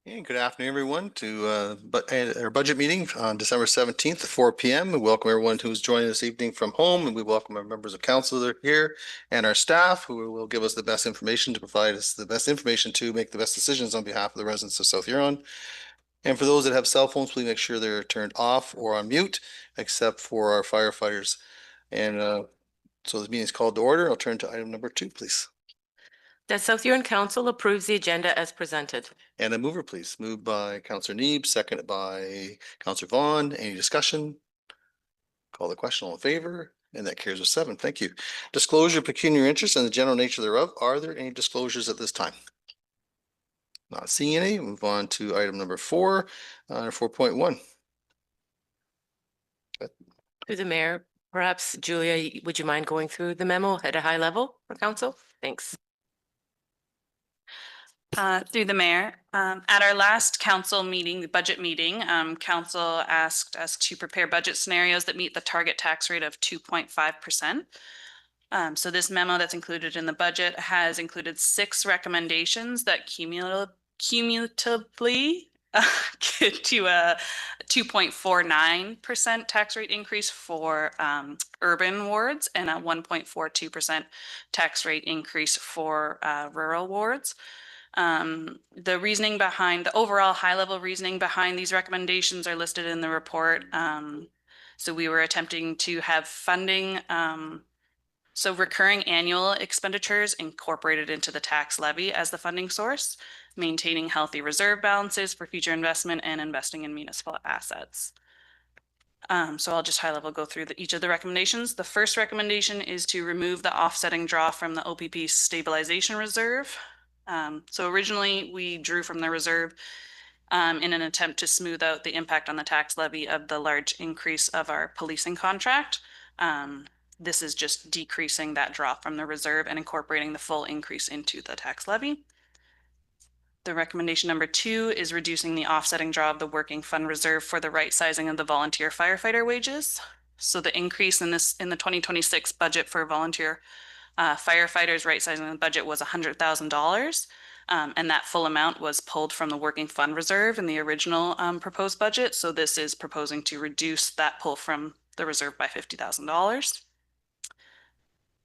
Hey, good afternoon, everyone, to our budget meeting on December 17th at 4 p.m. We welcome everyone who's joining this evening from home, and we welcome our members of council that are here and our staff who will give us the best information to provide us the best information to make the best decisions on behalf of the residents of South Huron. And for those that have cell phones, please make sure they're turned off or on mute, except for our firefighters. And so this meeting is called to order. I'll turn to item number 2, please. The South Huron Council approves the agenda as presented. And a mover, please. Moved by Councillor Neeb, seconded by Councillor Vaughn. Any discussion? Call the question. All in favor? And that carries with 7. Thank you. Disclosure of pecuniary interest and the general nature thereof. Are there any disclosures at this time? Not seeing any. Move on to item number 4, 4.1. Through the mayor, perhaps Julia, would you mind going through the memo at a high level for council? Thanks. Through the mayor, at our last council meeting, the budget meeting, council asked us to prepare budget scenarios that meet the target tax rate of 2.5%. So this memo that's included in the budget has included 6 recommendations that cumulatively get to a 2.49% tax rate increase for urban wards and a 1.42% tax rate increase for rural wards. The reasoning behind the overall high-level reasoning behind these recommendations are listed in the report. So we were attempting to have funding, so recurring annual expenditures incorporated into the tax levy as the funding source, maintaining healthy reserve balances for future investment and investing in municipal assets. So I'll just high level go through each of the recommendations. The first recommendation is to remove the offsetting draw from the OPP stabilization reserve. So originally we drew from the reserve in an attempt to smooth out the impact on the tax levy of the large increase of our policing contract. This is just decreasing that draw from the reserve and incorporating the full increase into the tax levy. The recommendation number 2 is reducing the offsetting draw of the working fund reserve for the right sizing of the volunteer firefighter wages. So the increase in the 2026 budget for volunteer firefighters right sizing the budget was $100,000. And that full amount was pulled from the working fund reserve in the original proposed budget. So this is proposing to reduce that pull from the reserve by $50,000.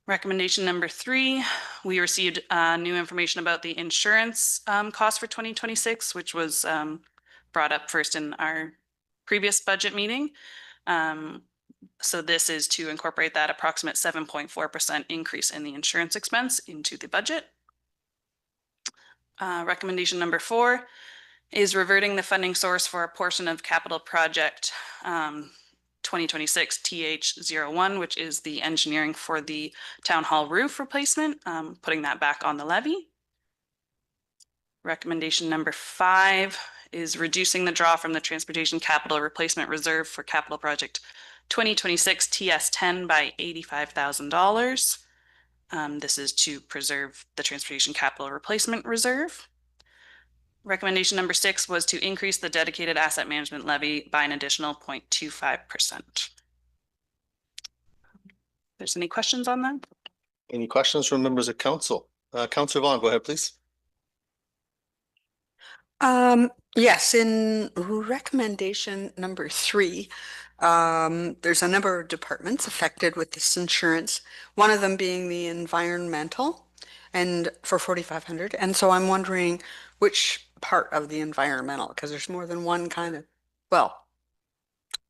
Recommendation number 3, we received new information about the insurance cost for 2026, which was brought up first in our previous budget meeting. So this is to incorporate that approximate 7.4% increase in the insurance expense into the budget. Recommendation number 4 is reverting the funding source for a portion of capital project 2026 TH01, which is the engineering for the town hall roof replacement, putting that back on the levy. Recommendation number 5 is reducing the draw from the transportation capital replacement reserve for capital project 2026 TS10 by $85,000. This is to preserve the transportation capital replacement reserve. Recommendation number 6 was to increase the dedicated asset management levy by an additional 0.25%. There's any questions on that? Any questions from members of council? Councillor Vaughn, go ahead, please. Yes, in recommendation number 3, there's a number of departments affected with this insurance, one of them being the environmental and for 4,500. And so I'm wondering which part of the environmental, because there's more than one kind of, well,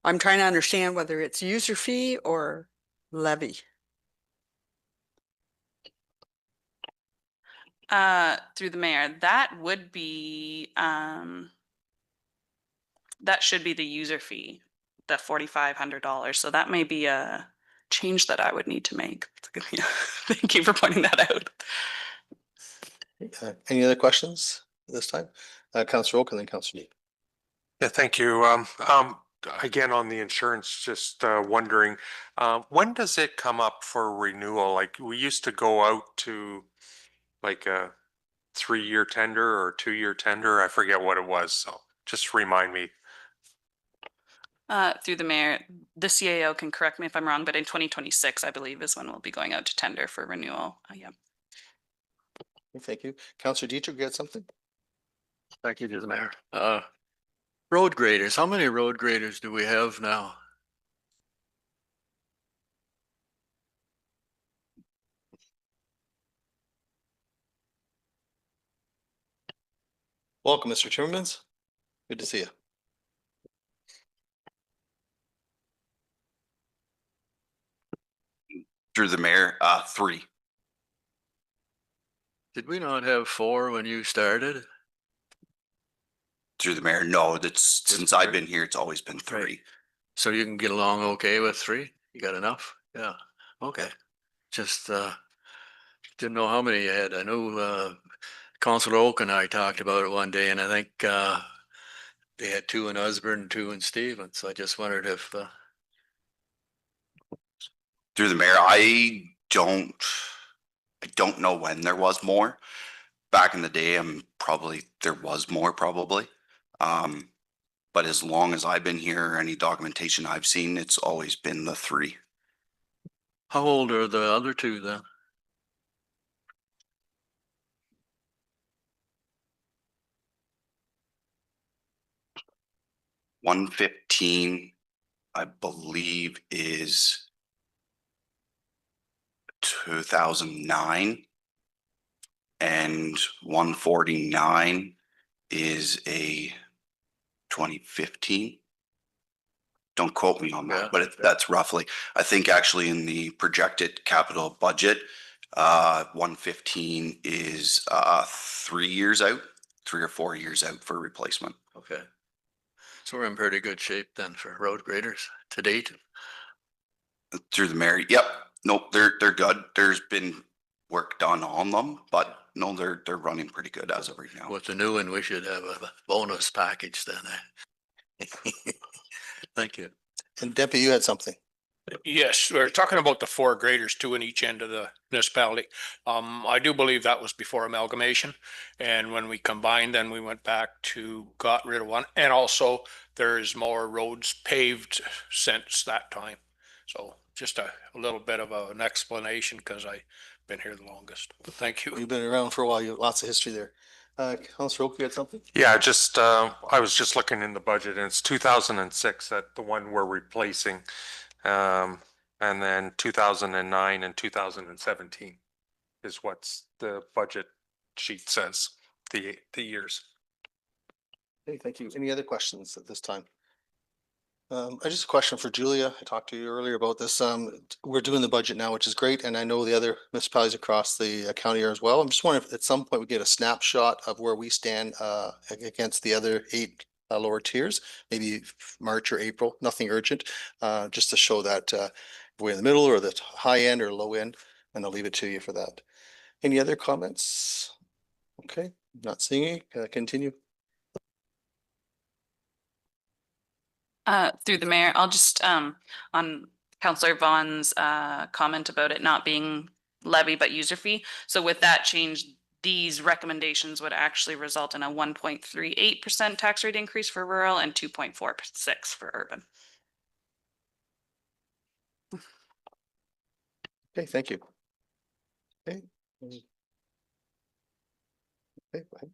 I'm trying to understand whether it's user fee or levy. Through the mayor, that would be that should be the user fee, the $4,500. So that may be a change that I would need to make. Thank you for pointing that out. Any other questions at this time? Councillor Oak and then Councillor Neeb. Yeah, thank you. Again, on the insurance, just wondering, when does it come up for renewal? Like we used to go out to like a 3-year tender or 2-year tender. I forget what it was. So just remind me. Through the mayor, the CAO can correct me if I'm wrong, but in 2026, I believe, is when we'll be going out to tender for renewal. Yeah. Thank you. Councillor Dietrich, you had something? Thank you to the mayor. Road graders, how many road graders do we have now? Welcome, Mr. Timmermans. Good to see you. Through the mayor, 3. Did we not have 4 when you started? Through the mayor, no, that's since I've three. been here, it's always been 3. Right. So you can get along okay with 3? You got enough? Yeah, okay. Just didn't know how many you had. I know Councilor Oak and I talked about it one day, and I think they had 2 in Osborne, 2 in Stevens. So I just wondered if Through the mayor, I don't know when there was more. Back in the day, there was more probably. But as long as I've been here, any documentation I've seen, it's always been the 3. how old are the other 2 then? $115, I believe, is 2009, and 149 is a 2015. Don't quote me on that, Yeah, but yeah. that's roughly. I think actually in the projected capital budget, 115 is 3 years out, 3 or 4 years out for replacement. Okay. So we're in pretty good shape then for road graders to date. Through the mayor, yep. Nope, they're good. There's been work done on them, but no, they're running pretty good as of right now. With the new one, we should have a bonus package then. Thank you. And Deputy, you had something. Yes, we're talking about the 4 graders, 2 in each end of the municipality. I do believe that was before amalgamation. And when we combined, then we went back got rid of 1. And also there's more roads paved since that time. So just a little bit of an explanation because I've been here the longest. Thank you. You've been around for a while. You have lots of history there. Councilor Oak, you had something? Yeah, just, I was just looking in the budget and it's 2006 that the one we're replacing. And then 2009 and 2017 is what's the budget sheet says, the years. Okay, thank you. Any other questions at this time? I just a question for Julia. I talked to you earlier about this. We're doing the budget now, which is great, and I know the other municipalities across the county are as well. I'm just wondering if at some point we get a snapshot of where we stand against the other 8 lower tiers, maybe March or April, nothing urgent, just to show that we're in the middle or the high end or low end, and I'll leave it to you for that. Any other comments? Okay, not seeing any. Continue. Through the mayor, I'll just, on Councillor Vaughn's, comment about it not being levy but user fee. So with that change, these recommendations would actually result in a 1.38% tax rate increase for rural and 2.46 for urban. Okay, thank you. Okay. Okay, go ahead.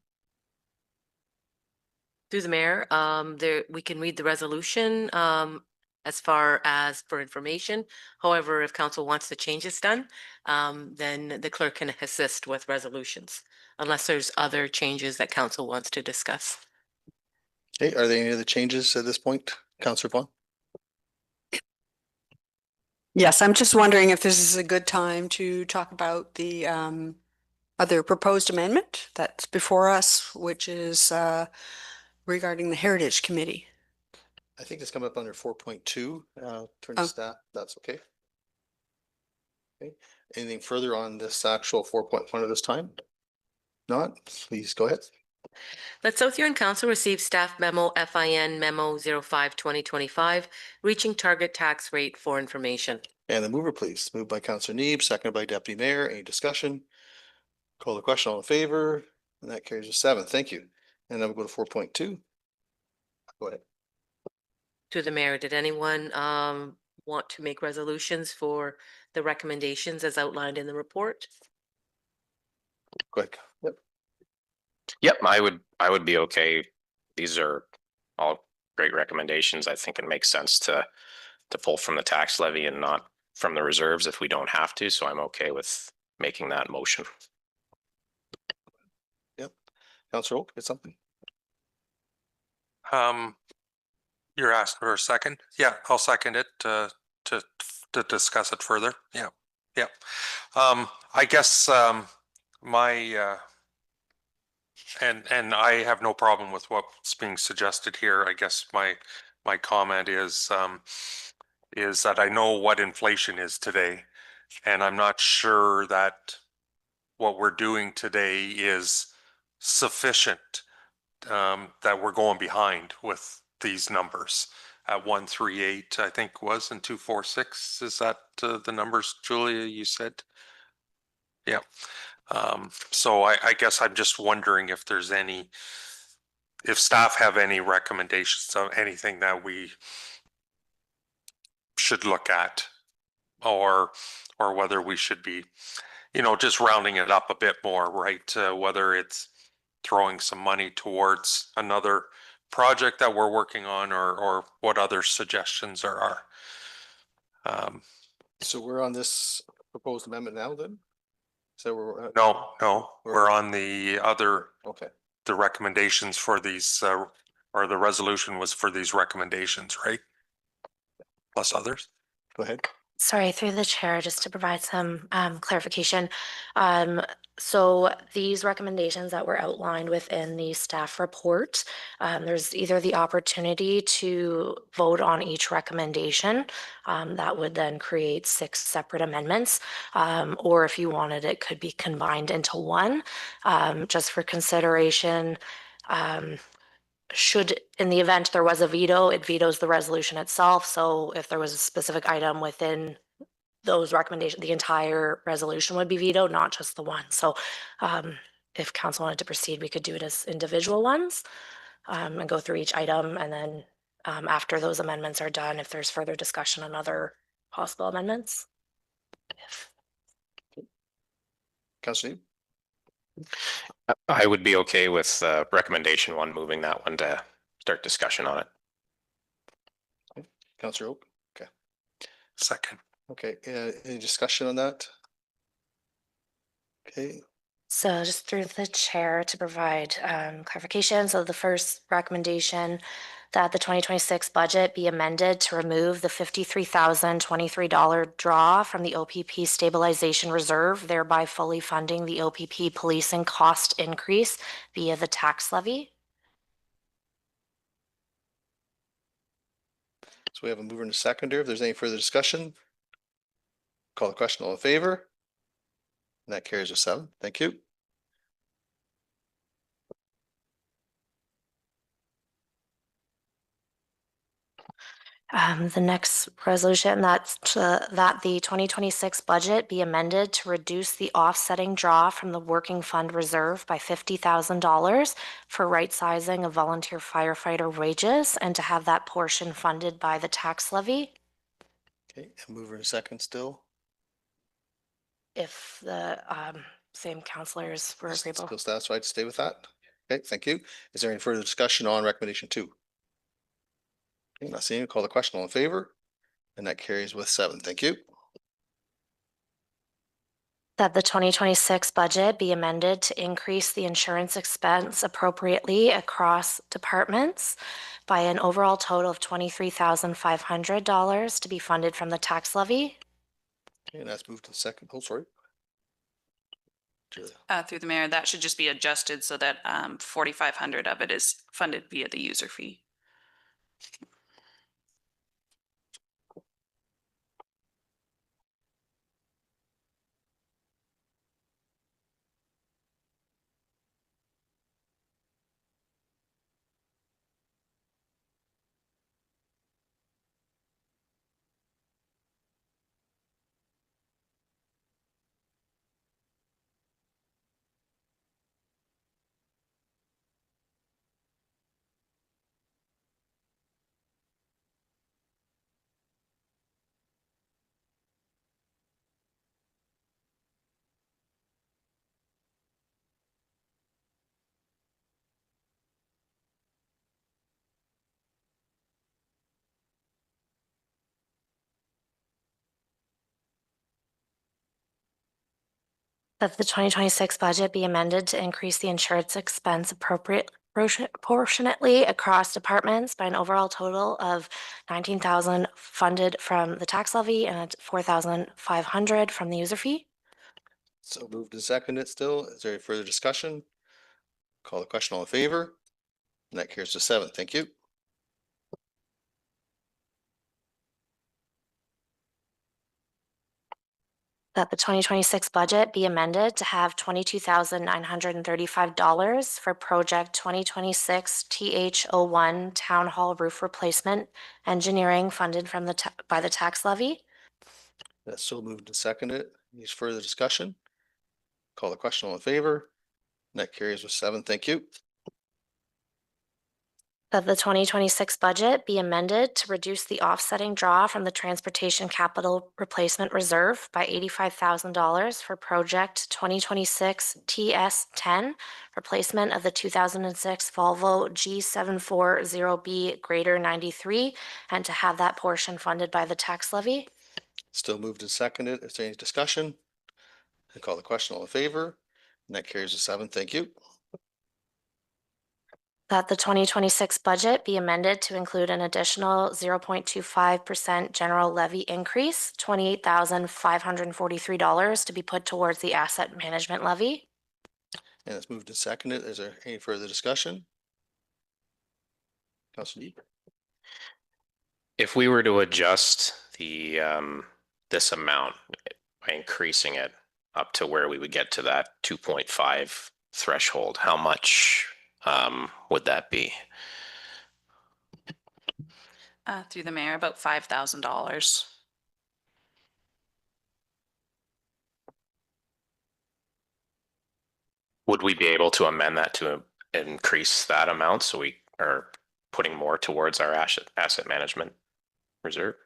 Through the mayor, we can read the resolution as far as for information. However, if council wants the changes done, then the clerk can assist with resolutions unless there's other changes that council wants to discuss. Okay, are there any other changes at this point, Councillor Vaughn? Yes, I'm just wondering if this is a good time to talk about the other proposed amendment that's before us, which is regarding the Heritage Committee. I think it's come up under 4.2, turn Oh. to staff, that's okay. Okay, anything further on this actual 4.1 at this time? Not, please go ahead. Let South Huron Council receive staff memo FIN memo 05-2025, reaching target tax rate for information. And the mover, please. Moved by Councillor Neeb, seconded by Deputy Mayor. Any discussion? Call the question, all in favor, and that carries a 7. Thank you. And then we'll go to 4.2. Go ahead. To the mayor, did anyone want to make resolutions for the recommendations as outlined in the report? Go ahead. Yep. Yep, I would be okay. These are all great recommendations. I think it makes sense to pull from the tax levy and not from the reserves if we don't have to. So I'm okay with making that motion. Councillor Oak, get something? You're asking for a second? Yeah, I'll second it to discuss it further. Yeah, yeah. I guess my and I have no problem with what's being suggested here. I guess my comment is that I know what inflation is today, and I'm not sure that what we're doing today is sufficient, that we're going behind with these numbers at 138, I think was, and 246. Is that the numbers, Julia, you said? Yeah. So I guess I'm just wondering if there's if staff have any recommendations of anything that we should look at, or whether we should be, just rounding it up a bit more, right? Whether it's throwing some money towards another project that we're working on, or what other suggestions there are. So we're on this proposed amendment now then? So we're. No, we're on the other, Okay. the recommendations for these, or the resolution was for these recommendations, right? Plus others. Go ahead. Sorry, through the chair, just to provide some clarification. So these recommendations that were outlined within the staff report, there's either the opportunity to vote on each recommendation, that would then create 6 separate amendments, or if you wanted, it could be combined into one, just for consideration. Should, in the event there was a veto, it vetoes the resolution itself. So if there was a specific item within those recommendations, the entire resolution would be vetoed, not just the one. So if council wanted to proceed, we could do it as individual ones and go through each item. And then after those amendments are done, if there's further discussion on other possible amendments. Councillor Neeb? I would be okay with recommendation 1, moving that one to start discussion on it. Councillor Oak? Okay. Second. Okay, any discussion on that? Okay, So just through the chair to provide clarification. So the first recommendation that the 2026 budget be amended to remove the $53,023 draw from the OPP stabilization reserve, thereby fully funding the OPP policing cost increase via the tax levy. so we have a mover and a seconder. If there's any further discussion, call the question. All in favor? And that carries with 7. Thank you. The next resolution, that's that the 2026 budget be amended to reduce the offsetting draw from the working fund reserve by $50,000 for right sizing of volunteer firefighter wages and to have that portion funded by the tax levy. Okay, a mover and a second still. If the same councillors were agreeable. Still satisfied to stay with that? Okay, thank you. Is there any further discussion on recommendation 2? Okay, not seeing, call the question. All in favor? And that carries with 7. Thank you. That the 2026 budget be amended to increase the insurance expense appropriately across departments by an overall total of $23,500 to be funded from the tax levy. Okay, and that's moved to the second. Oh, sorry. Julia. Through the mayor, that should just be adjusted so that 4,500 of it is funded via the user fee. That the 2026 budget be amended to increase the insurance expense proportionately across departments by an overall total of 19,000 funded from the tax levy and 4,500 from the user fee. So moved and seconded still. Is there any further discussion? Call the question, all in favor? And that carries to 7. Thank you. That the 2026 budget be amended to have $22,935 for project 2026 TH01 Town Hall roof replacement engineering funded from by the tax levy. That's so moved and seconded. Any further discussion? Call the question, all in favor? And that carries with 7. Thank you. That the 2026 budget be amended to reduce the offsetting draw from the Transportation Capital Replacement Reserve by $85,000 for project 2026 TS10 replacement of the 2006 Volvo G740B Grader 93, and to have that portion funded by the tax levy. Still moved and seconded. Is there any discussion? And call the question, all in favor? And that carries with 7. Thank you. That the 2026 budget be amended to include an additional 0.25% general levy increase, $28,543 to be put towards the asset management levy. And it's moved and seconded. Is there any further discussion? Councilor Yee? If we were to adjust the this amount by increasing it up to where we would get to that 2.5 threshold, how much would that be? Through the mayor, about $5,000. Would we be able to amend that to increase that amount so we are putting more towards our asset management reserve?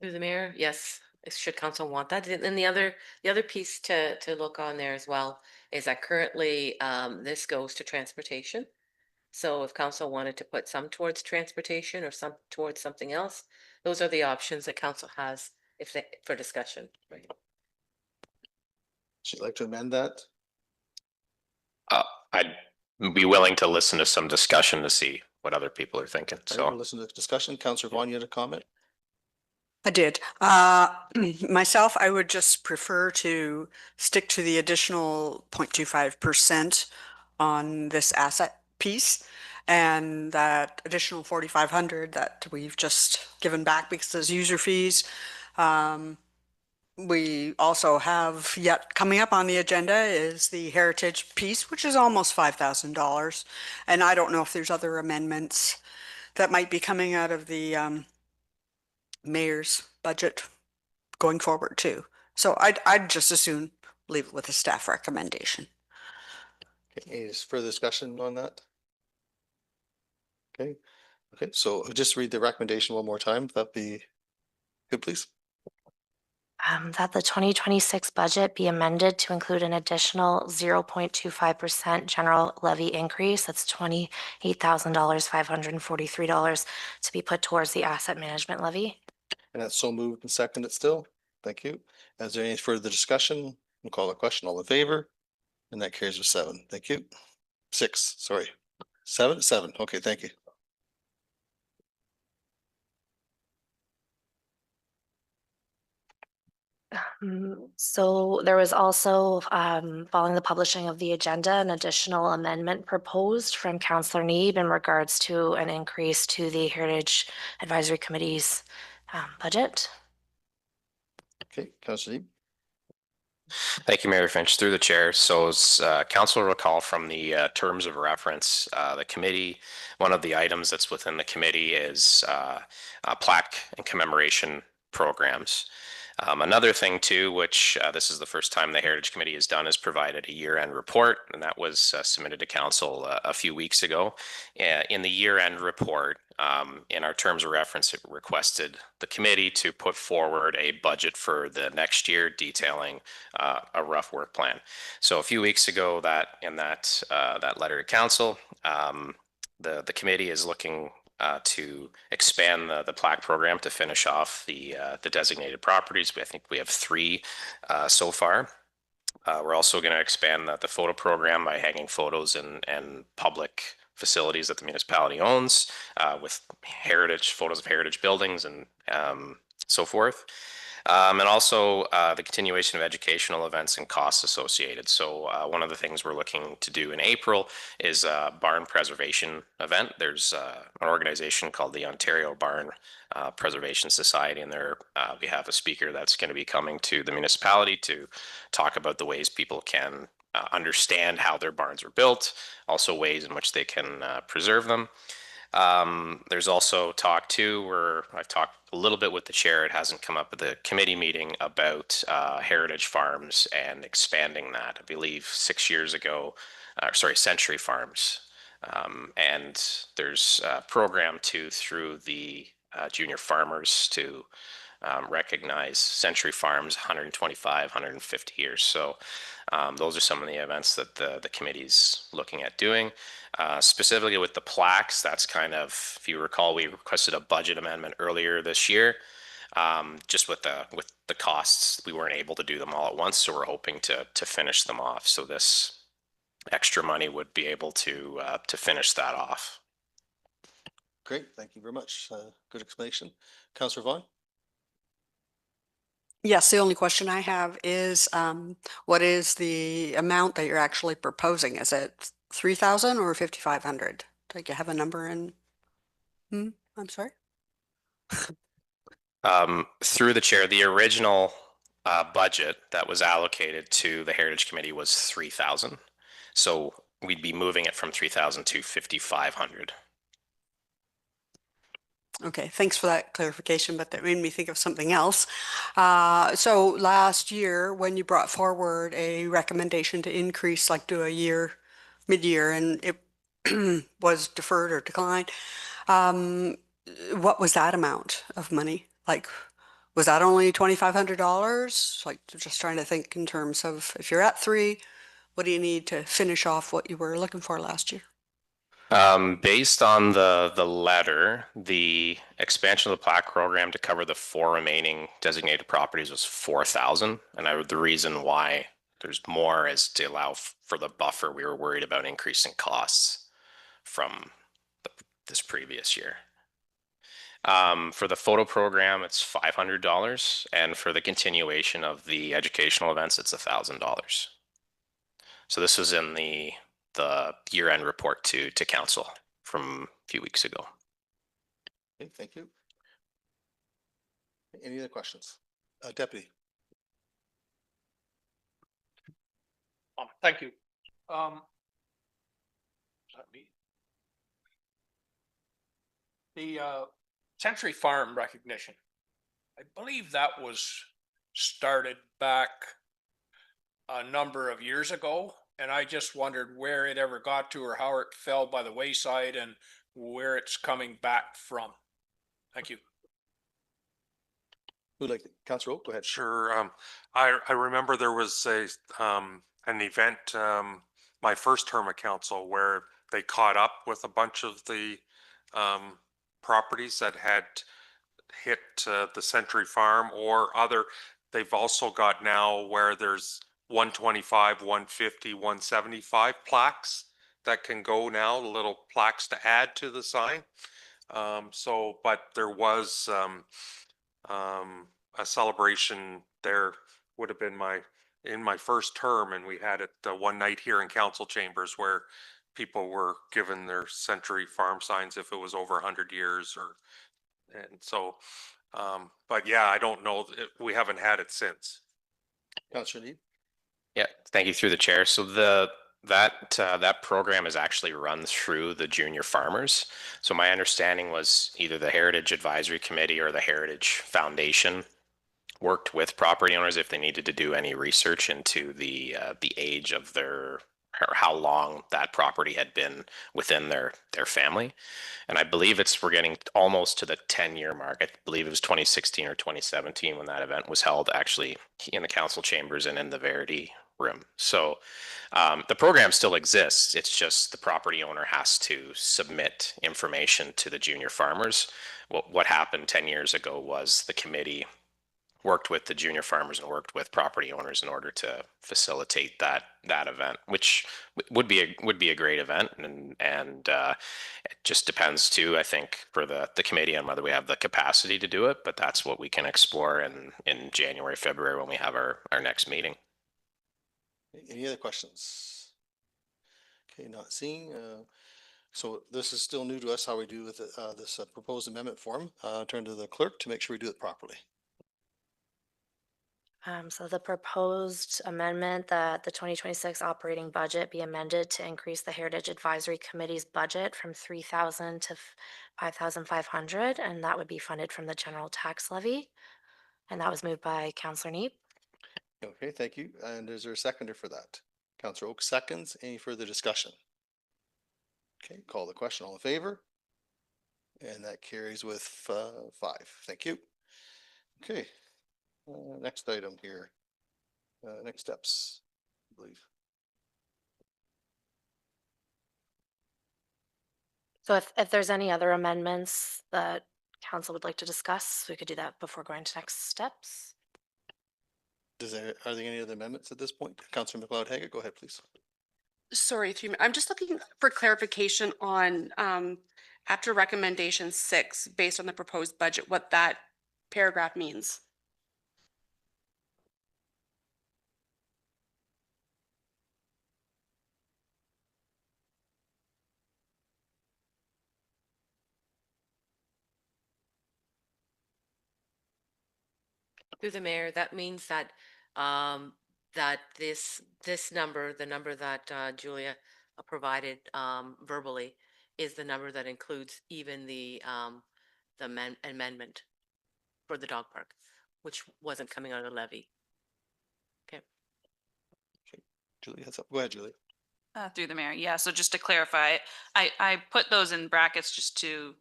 Through the mayor, yes, should council want that. And the other piece to look on there as well is that currently this goes to transportation. So if council wanted to put some towards transportation or some towards something else, those are the options that council has for discussion. Right. Would you like to amend that? I'd be willing to listen to some discussion to see what other people are thinking. So So listen to the discussion. Councillor Vaughn, you had a comment? I did. Myself, I would just prefer to stick to the additional 0.25% on this asset piece, and that additional 4,500 that we've just given back because of user fees. We also have yet coming up on the agenda is the heritage piece, which is almost $5,000. And I don't know if there's other amendments that might be coming out of the mayor's budget going forward too. So I'd just as soon leave it with a staff recommendation. Okay, any further discussion on that? Okay, so just read the recommendation one more time. That'd be good, please. That the 2026 budget be amended to include an additional 0.25% general levy increase. That's $28,543 to be put towards the asset management levy. And that's so moved and seconded still. Thank you. Is there any further discussion? We'll call the question, all in favor? And that carries with 7. Thank you. 6, sorry. 7. Okay, thank you. So there was also, following the publishing of the agenda, an additional amendment proposed from Councillor Neeb in regards to an increase to the Heritage Advisory Committee's budget. Okay, Councillor Neeb. thank you, Mayor Finch, through the chair. So as council recall from the terms of reference, the committee, one of the items that's within the committee is plaque and commemoration programs. Another thing too, which this is the first time the Heritage Committee has done, is provided a year-end report, and that was submitted to council a few weeks ago. In the year-end report, in our terms of reference, it requested the committee to put forward a budget for the next year detailing a rough work plan. So a few weeks ago, that letter to council, the committee is looking to expand the plaque program to finish off the designated properties. I think we have 3 so far. We're also going to expand the photo program by hanging photos in public facilities that the municipality owns, with photos of heritage buildings and so forth. And also the continuation of educational events and costs associated. So one of the things we're looking to do in April is a barn preservation event. There's an organization called the Ontario Barn Preservation Society, and there we have a speaker that's going to be coming to the municipality to talk about the ways people can understand how their barns are built, also ways in which they can preserve them. There's also talk too, where I've talked a little bit with the chair, it hasn't come up at the committee meeting, about heritage farms and expanding that. I believe 6 years ago, Century Farms. And there's a program too through the junior farmers to recognize Century Farms 125, 150 years. So those are some of the events that the committee's looking at doing. Specifically with the plaques, that's kind of, if you recall, we requested a budget amendment earlier this year. Just with the costs, we weren't able to do them all at once, so we're hoping to finish them off. So this extra money would be able to finish that off. Great, thank you very much. Good explanation. Councillor Vaughn? Yes, the only question I have is, what is the amount that you're actually proposing? Is it 3,000 or 5,500? Do you have a number in? I'm sorry? Through the chair, the original budget that was allocated to the Heritage Committee was 3,000. So we'd be moving it from 3,000 to 5,500. Okay, thanks for that clarification, but that made me think of something else. So last year, when you brought forward a recommendation to increase, like do a year, mid-year, and it was deferred or declined, what was that amount of money? Like, was that only $2,500? Like, just trying to think in terms of, if you're at 3, what do you need to finish off what you were looking for last year? Based on the letter, the expansion of the plaque program to cover the 4 remaining designated properties was 4,000. And the reason why there's more is to allow for the buffer. We were worried about increasing costs from this previous year. For the photo program, it's $500. And for the continuation of the educational events, it's $1,000. So this was in the year-end report to council from a few weeks ago. Okay, thank you. Any other questions? Deputy. Thank you. Is that me? The Century Farm recognition, I believe that was started back a number of years ago. And I just wondered where it ever got to or how it fell by the wayside and where it's coming back from. Thank you. Who'd like to? Councillor Oak, go ahead. Sure. I remember there was an event my first term of council where they caught up with a bunch of the properties that had hit the Century Farm or other. They've also got now where there's 125, 150, 175 plaques that can go now, little plaques to add to the sign. But there was a celebration there, would have been in my first term, and we had it one night here in council chambers where people were given their Century Farm signs if it was over 100 years but yeah, I don't know, we haven't had it since. Councillor Need? Yeah, thank you through the chair. So that program is actually run through the junior farmers. So my understanding was either the Heritage Advisory Committee or the Heritage Foundation worked with property owners if they needed to do any research into the age of or how long that property had been within their family. And I believe we're getting almost to the 10-year mark. I believe it was 2016 or 2017 when that event was held, actually in the council chambers and in the Verity room. So the program still exists. It's just the property owner has to submit information to the junior farmers. What happened 10 years ago was the committee worked with the junior farmers and worked with property owners in order to facilitate that event, which would be a great event, and it just depends too, I think, for the committee on whether we have the capacity to do it. But that's what we can explore in January, February when we have our next meeting. Any other questions? Okay, not seeing. So this is still new to us, how we do with this proposed amendment form. Turn to the clerk to make sure we do it properly. So the proposed amendment that the 2026 operating budget be amended to increase the Heritage Advisory Committee's budget from 3,000 to 5,500, and that would be funded from the general tax levy. And that was moved by Councillor Neep. Okay, thank you. And is there a seconder for that? Councillor Oak seconds. Any further discussion? Okay, call the question. All in favor? And that carries with 5. Thank you. Okay. Next item here. Next steps, I believe. So if there's any other amendments that council would like to discuss, we could do that before going to next steps. Are there any other amendments at this point? Councillor McLeod-Haggett, go ahead, please. Sorry, I'm just looking for clarification on after recommendation 6, based on the proposed budget, what that paragraph means. Through the mayor, that means that that this number, the number that Julia provided verbally, is the number that includes even the amendment for the dog park, which wasn't coming out of the levy. Okay. Julia has go ahead, Julia. Through the mayor. Yeah. So just to clarify, I put those in brackets just to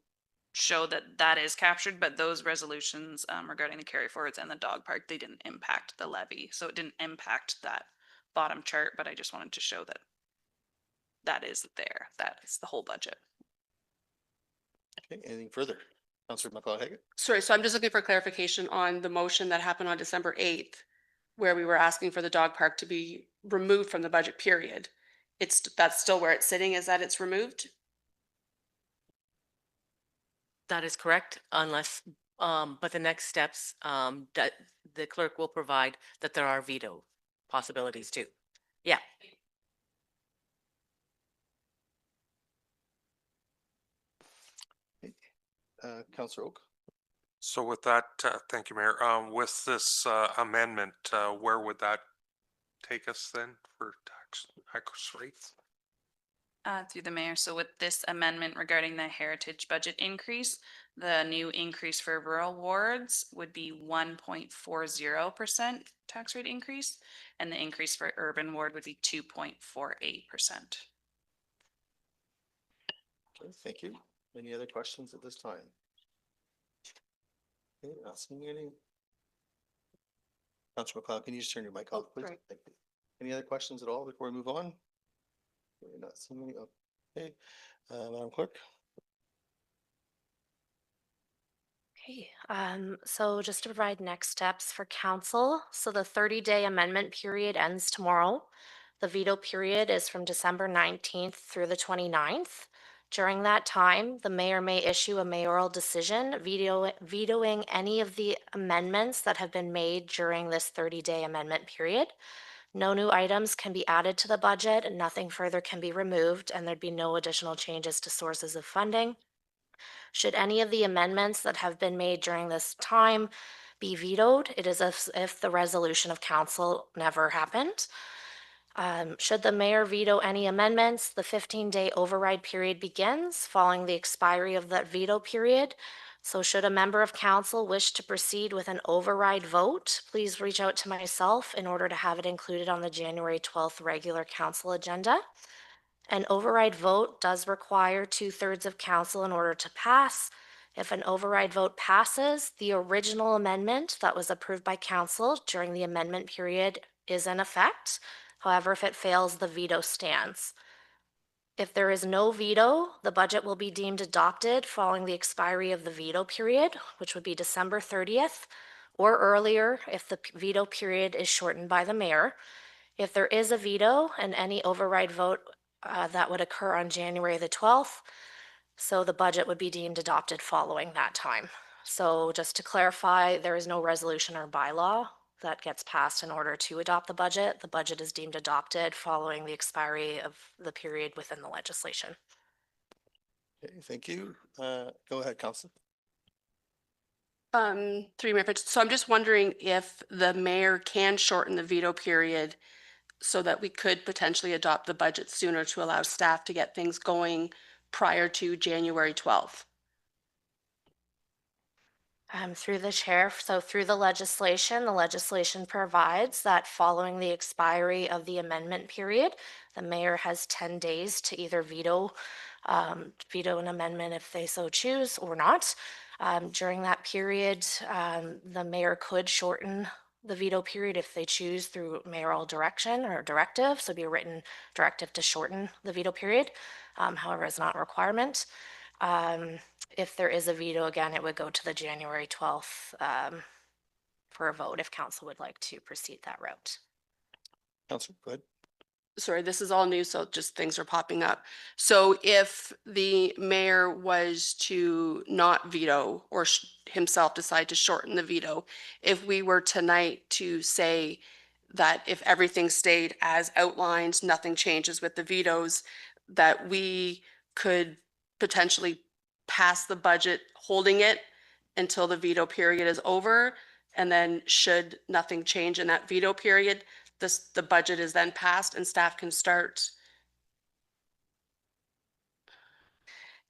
show that that is captured, but those resolutions regarding the carry forwards and the dog park, they didn't impact the levy. So it didn't impact that bottom chart, but I just wanted to show that that is there. That is the whole budget. Okay, anything further? Councillor McLeod-Haggett? Sorry, so I'm just looking for clarification on the motion that happened on December 8th, where we were asking for the dog park to be removed from the budget period. That's still where it's sitting, is that it's removed? That is correct, unless, but the next steps, that the clerk will provide that there are veto possibilities too. Yeah. Councillor Oak? So with that, thank you, Mayor. With this amendment, where would that take us then for tax rates? Through the mayor. So with this amendment regarding the heritage budget increase, the new increase for rural wards would be 1.40% tax rate increase, and the increase for urban ward would be 2.48%. Okay, thank you. Any other questions at this time? Okay, not seeing any. Councillor McLeod, can you just turn your mic off, please? right. Thank you. Any other questions at all before we move on? Okay, not seeing any. Okay, Madam Clerk. Okay, so just to provide next steps for council. So the 30-day amendment period ends tomorrow. The veto period is from December 19th through the 29th. During that time, the mayor may issue a mayoral decision vetoing any of the amendments that have been made during this 30-day amendment period. No new items can be added to the budget, and nothing further can be removed, and there'd be no additional changes to sources of funding. Should any of the amendments that have been made during this time be vetoed, it is as if the resolution of council never happened. Should the mayor veto any amendments, the 15-day override period begins following the expiry of that veto period. So should a member of council wish to proceed with an override vote, please reach out to myself in order to have it included on the January 12th regular council agenda. An override vote does require 2/3 of council in order to pass. If an override vote passes, the original amendment that was approved by council during the amendment period is in effect. However, if it fails, the veto stands. If there is no veto, the budget will be deemed adopted following the expiry of the veto period, which would be December 30th, or earlier if the veto period is shortened by the mayor. If there is a veto and any override vote, that would occur on January the 12th. So the budget would be deemed adopted following that time. So just to clarify, there is no resolution or bylaw that gets passed in order to adopt the budget. The budget is deemed adopted following the expiry of the period within the legislation. Okay, thank you. Go ahead, Council. Through Mayor Fitch. So I'm just wondering if the mayor can shorten the veto period so that we could potentially adopt the budget sooner to allow staff to get things going prior to January 12th. Through the chair, so through the legislation provides that following the expiry of the amendment period, the mayor has 10 days to either veto an amendment if they so choose or not. During that period, the mayor could shorten the veto period if they choose through mayoral direction or directive. So it'd be a written directive to shorten the veto period. However, it's not a requirement. If there is a veto, again, it would go to the January 12th for a vote if council would like to proceed that route. Council, go ahead. Sorry, this is all new, so just things are popping up. So if the mayor was to not veto or himself decide to shorten the veto, if we were tonight to say that if everything stayed as outlined, nothing changes with the vetoes, that we could potentially pass the budget holding it until the veto period is over, and then should nothing change in that veto period, the budget is then passed and staff can start.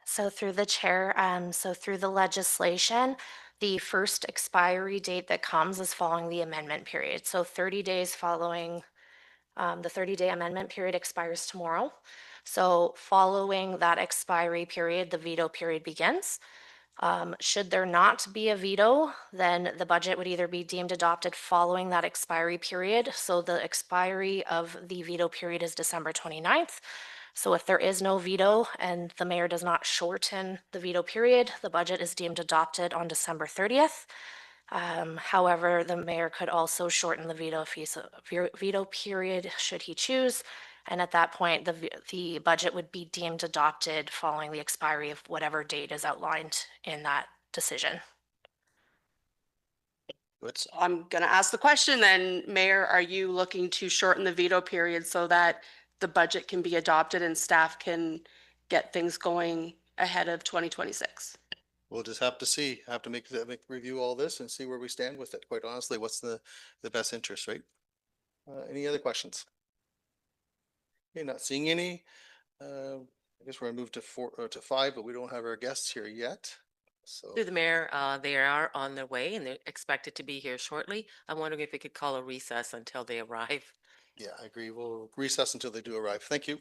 So through the chair, so through the legislation, the first expiry date that comes is following the amendment period. So 30 days following the 30-day amendment period expires tomorrow. So following that expiry period, the veto period begins. Should there not be a veto, then the budget would either be deemed adopted following that expiry period. So the expiry of the veto period is December 29th. So if there is no veto and the mayor does not shorten the veto period, the budget is deemed adopted on December 30th. However, the mayor could also shorten the veto period should he choose. And at that point, the budget would be deemed adopted following the expiry of whatever date is outlined in that decision. So I'm going to ask the question then, Mayor, are you looking to shorten the veto period so that the budget can be adopted and staff can get things going ahead of 2026? We'll just have to see, have to make review all this and see where we stand with it. Quite honestly, what's the best interest, right? Any other questions? Okay, not seeing any. I guess we're gonna move to 5, but we don't have our guests here yet. So Through the mayor, they are on their way and they're expected to be here shortly. I'm wondering if we could call a recess until they arrive. yeah, I agree. We'll recess until they do arrive. Thank you.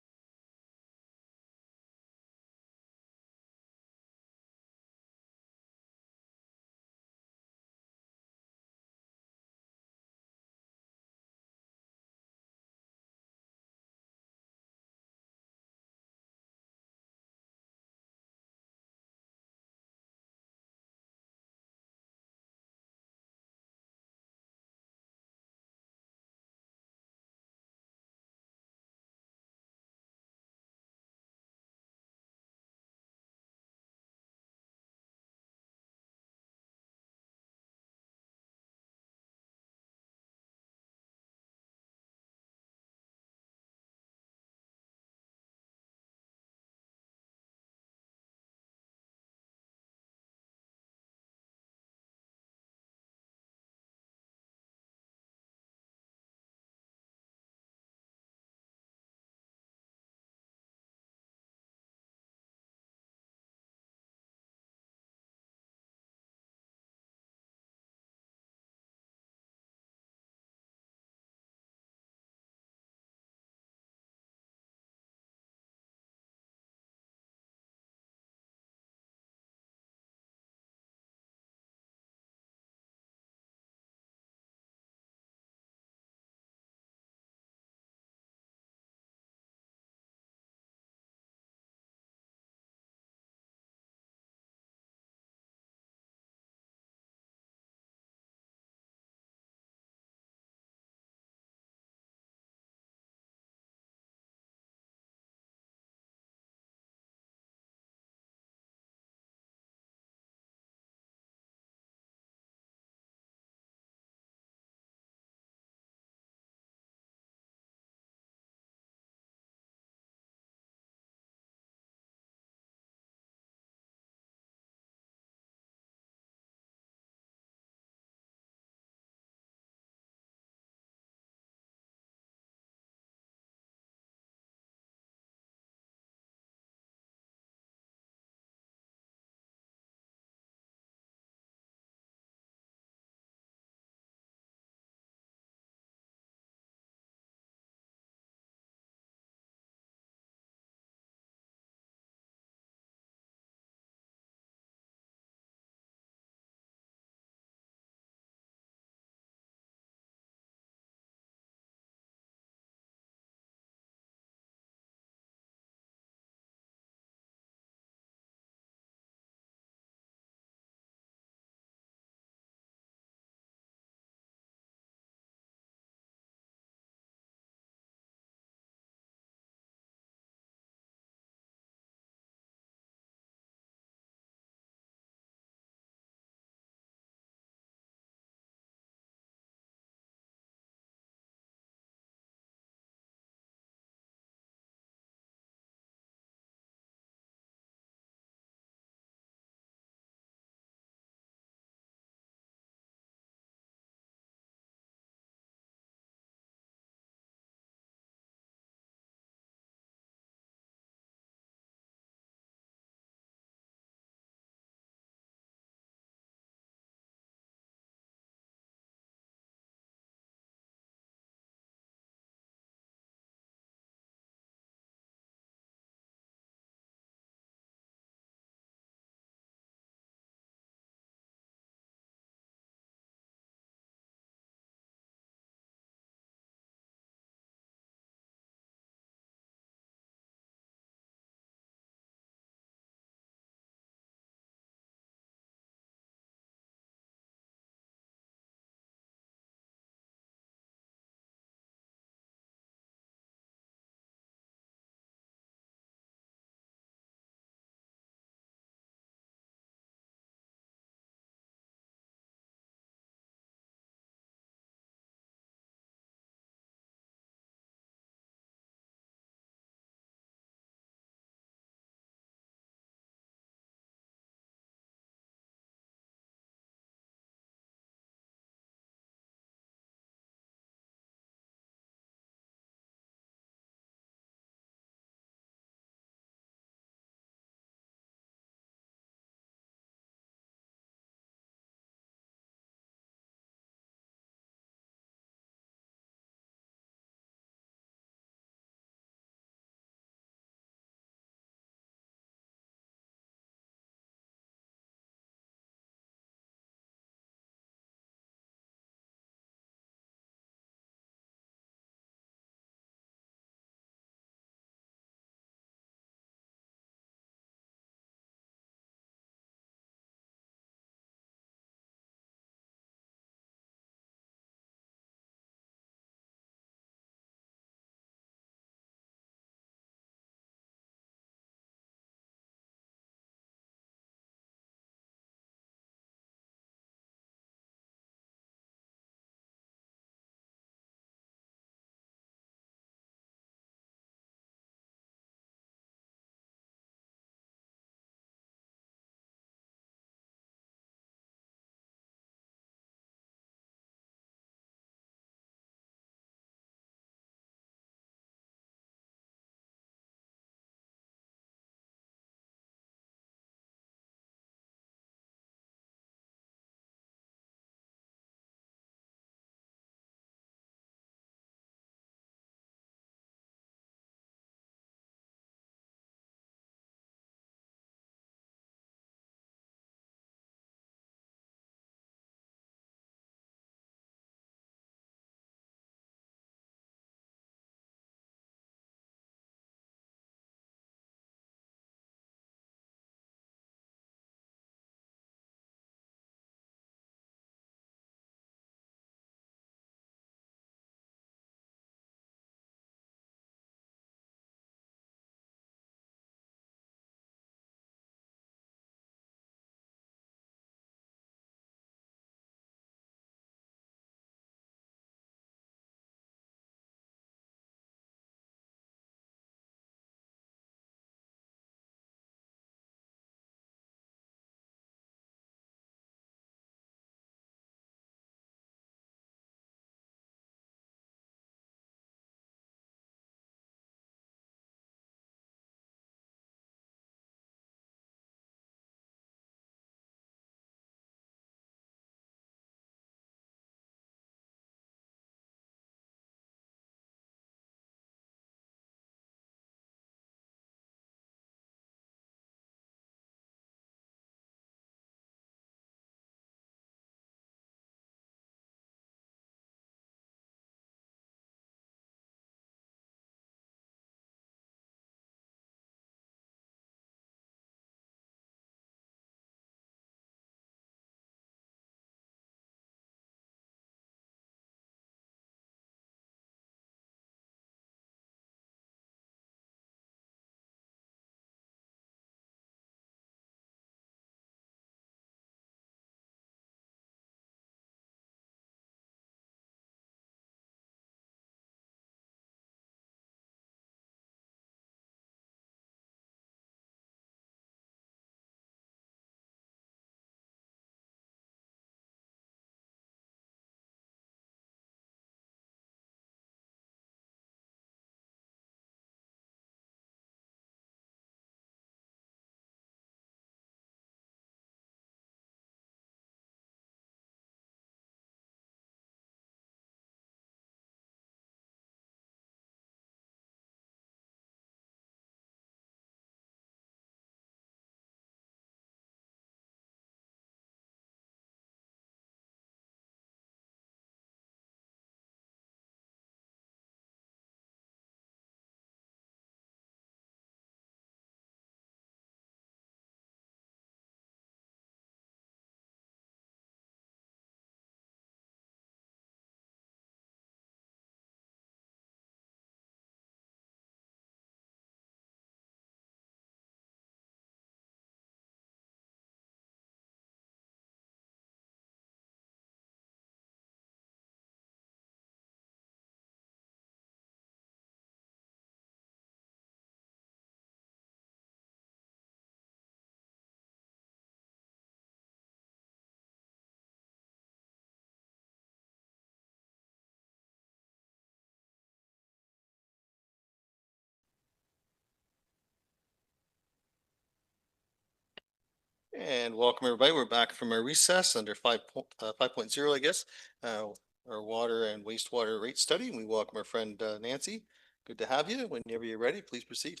And welcome everybody. We're back from our recess under 5.0, I guess. Our water and wastewater rate study. We welcome our friend Nancy. Good to have you. Whenever you're ready, please proceed.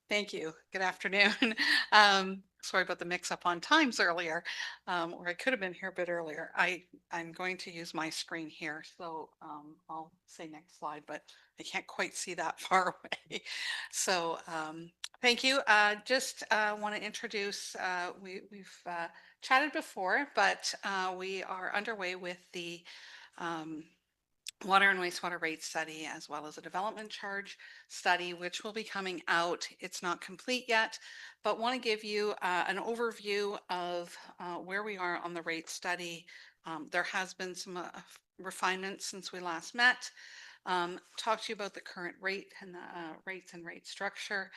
Thank you. Good afternoon. Sorry about the mix up on times earlier, or I could have been here a bit earlier. I'm going to use my screen here, so I'll say next slide, but I can't quite see that far away. So thank you. Just want to introduce, we've chatted before, but we are underway with the water and wastewater rate study, as well as a development charge study, which will be coming out. It's not complete yet, but want to give you an overview of where we are on the rate study. There has been some refinements since we last met. Talk to you about the current rate and the rates and rate structure,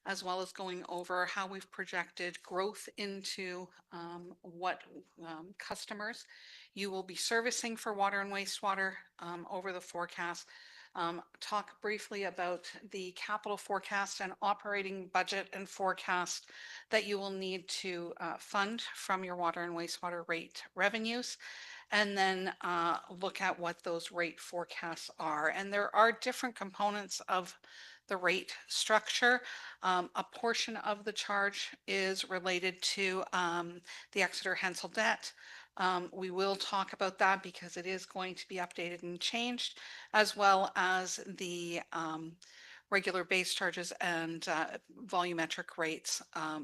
as well as going over how we've projected growth into what customers you will be servicing for water and wastewater over the forecast. Talk briefly about the capital forecast and operating budget and forecast that you will need to fund from your water and wastewater rate revenues, and then look at what those rate forecasts are. And there are different components of the rate structure. A portion of the charge is related to the Exeter Hensel debt. We will talk about that because it is going to be updated and changed, as well as the regular base charges and volumetric rates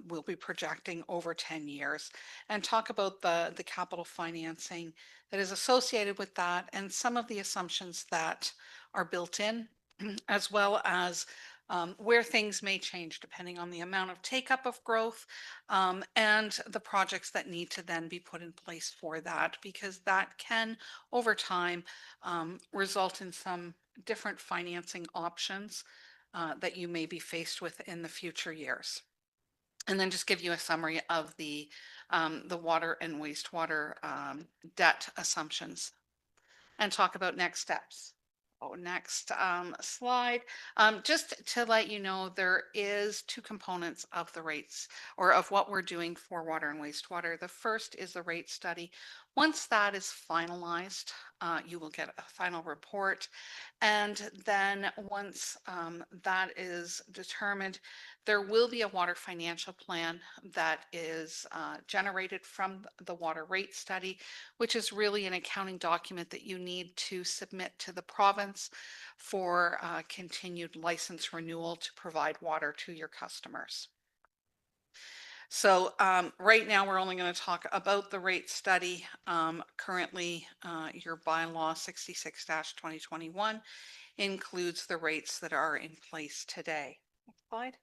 we'll be projecting over 10 years, and talk about the capital financing that is associated with that and some of the assumptions that are built in, as well as where things may change depending on the amount of take up of growth and the projects that need to then be put in place for that, because that can over time result in some different financing options that you may be faced with in the future years. And then just give you a summary of the water and wastewater debt assumptions, and talk about next steps. Oh, next slide. Just to let you know, there is two components of the rates, or of what we're doing for water and wastewater. The first is the rate study. Once that is finalized, you will get a final report. And then once that is determined, there will be a water financial plan that is generated from the water rate study, which is really an accounting document that you need to submit to the province for continued license renewal to provide water to your customers. So right now, we're only going to talk about the rate study. Currently, your bylaw 66-2021 includes the rates that are in place today. Next slide.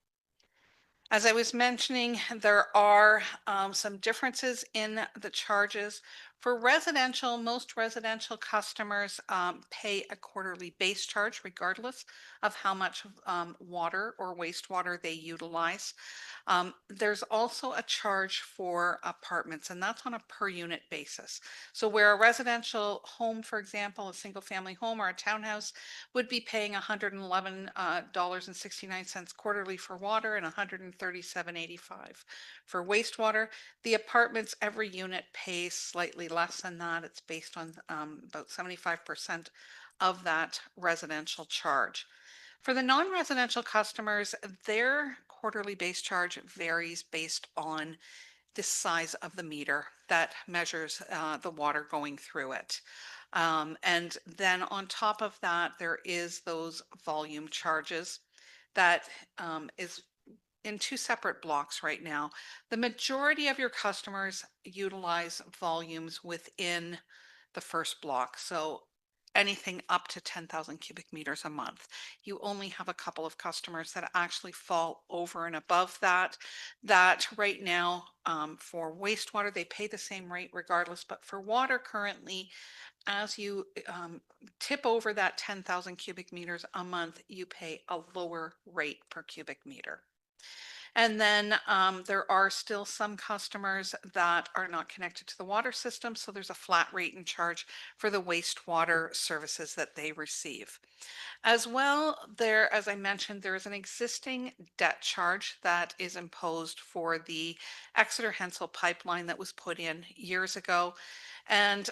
As I was mentioning, there are some differences in the charges. For residential, most residential customers pay a quarterly base charge regardless of how much water or wastewater they utilize. There's also a charge for apartments, and that's on a per unit basis. So where a residential home, for example, a single family home or a townhouse would be paying $111.69 quarterly for water and $137.85 for wastewater, the apartments, every unit pays slightly less than that. It's based on about 75% of that residential charge. For the non-residential customers, their quarterly base charge varies based on the size of the meter that measures the water going through it. And then on top of that, there is those volume charges that is in two separate blocks right now. The majority of your customers utilize volumes within the first block. So anything up to 10,000 cubic meters a month. You only have a couple of customers that actually fall over and above that. That right now for wastewater, they pay the same rate regardless, but for water currently, as you tip over that 10,000 cubic meters a month, you pay a lower rate per cubic meter. And then there are still some customers that are not connected to the water system, so there's a flat rate and charge for the wastewater services that they receive. As well, there, as I mentioned, there is an existing debt charge that is imposed for the Exeter Hensel pipeline that was put in years ago. And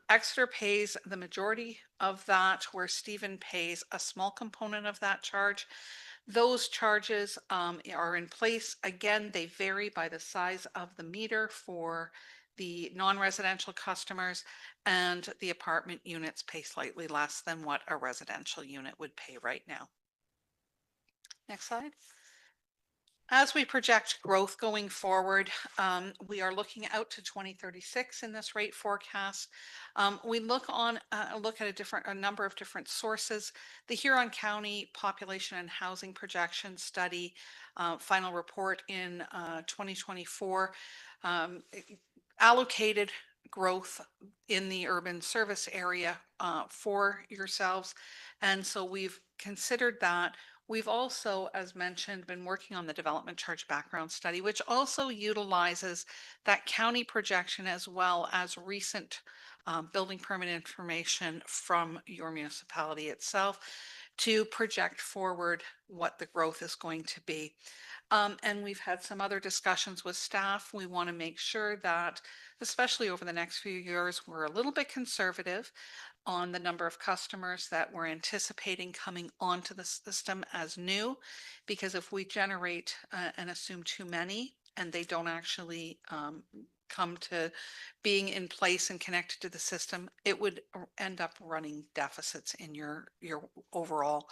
Exeter pays the majority of that, where Stephen pays a small component of that charge. Those charges are in place. Again, they vary by the size of the meter for the non-residential customers, and the apartment units pay slightly less than what a residential unit would pay right now. Next slide. As we project growth going forward, we are looking out to 2036 in this rate forecast. We look at a number of different sources. The Huron County Population and Housing Projection Study final report in 2024 allocated growth in the urban service area for yourselves. And so we've considered that. We've also, as mentioned, been working on the development charge background study, which also utilizes that county projection as well as recent building permit information from your municipality itself to project forward what the growth is going to be. And we've had some other discussions with staff. We want to make sure that, especially over the next few years, we're a little bit conservative on the number of customers that we're anticipating coming onto the system as new, because if we generate and assume too many and they don't actually come to being in place and connected to the system, it would end up running deficits in your overall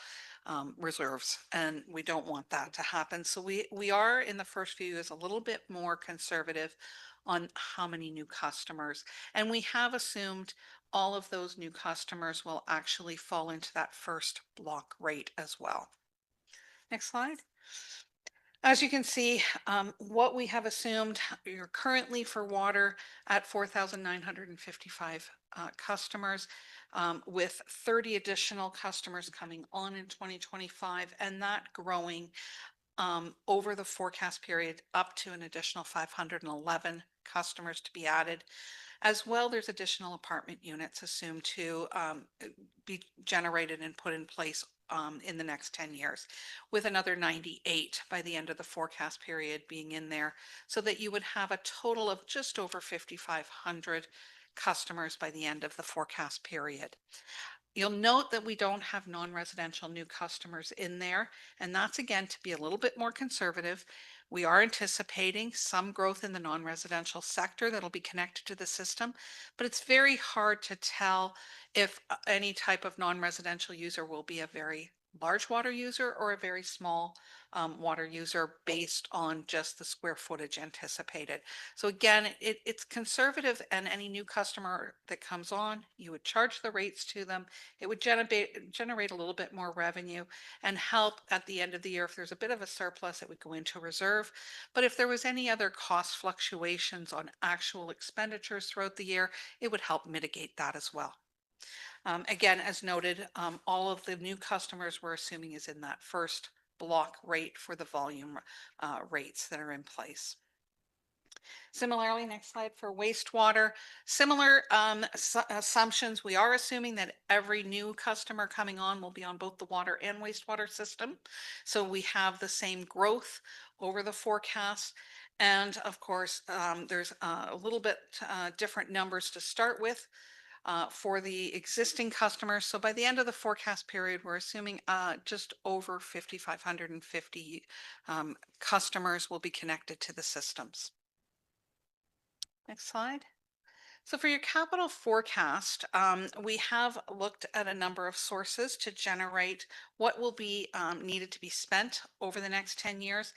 reserves, and we don't want that to happen. So we are in the first few years a little bit more conservative on how many new customers, and we have assumed all of those new customers will actually fall into that first block rate as well. Next slide. As you can see, what we have assumed, you're currently for water at 4,955 customers, with 30 additional customers coming on in 2025, and that growing over the forecast period up to an additional 511 customers to be added. As well, there's additional apartment units assumed to be generated and put in place in the next 10 years, with another 98 by the end of the forecast period being in there, so that you would have a total of just over 5,500 customers by the end of the forecast period. You'll note that we don't have non-residential new customers in there, and that's again to be a little bit more conservative. We are anticipating some growth in the non-residential sector that'll be connected to the system, but it's very hard to tell if any type of non-residential user will be a very large water user or a very small water user based on just the square footage anticipated. So again, it's conservative, and any new customer that comes on, you would charge the rates to them. It would generate a little bit more revenue and help at the end of the year. If there's a bit of a surplus, it would go into reserve. But if there was any other cost fluctuations on actual expenditures throughout the year, it would help mitigate that as well. Again, as noted, all of the new customers we're assuming is in that first block rate for the volume rates that are in place. Similarly, next slide for wastewater, similar assumptions. We are assuming that every new customer coming on will be on both the water and wastewater system. So we have the same growth over the forecast. And of course, there's a little bit different numbers to start with. For the existing customers. So by the end of the forecast period, we're assuming just over 5,550 customers will be connected to the systems. Next slide. So for your capital forecast, we have looked at a number of sources to generate what will be needed to be spent over the next 10 years.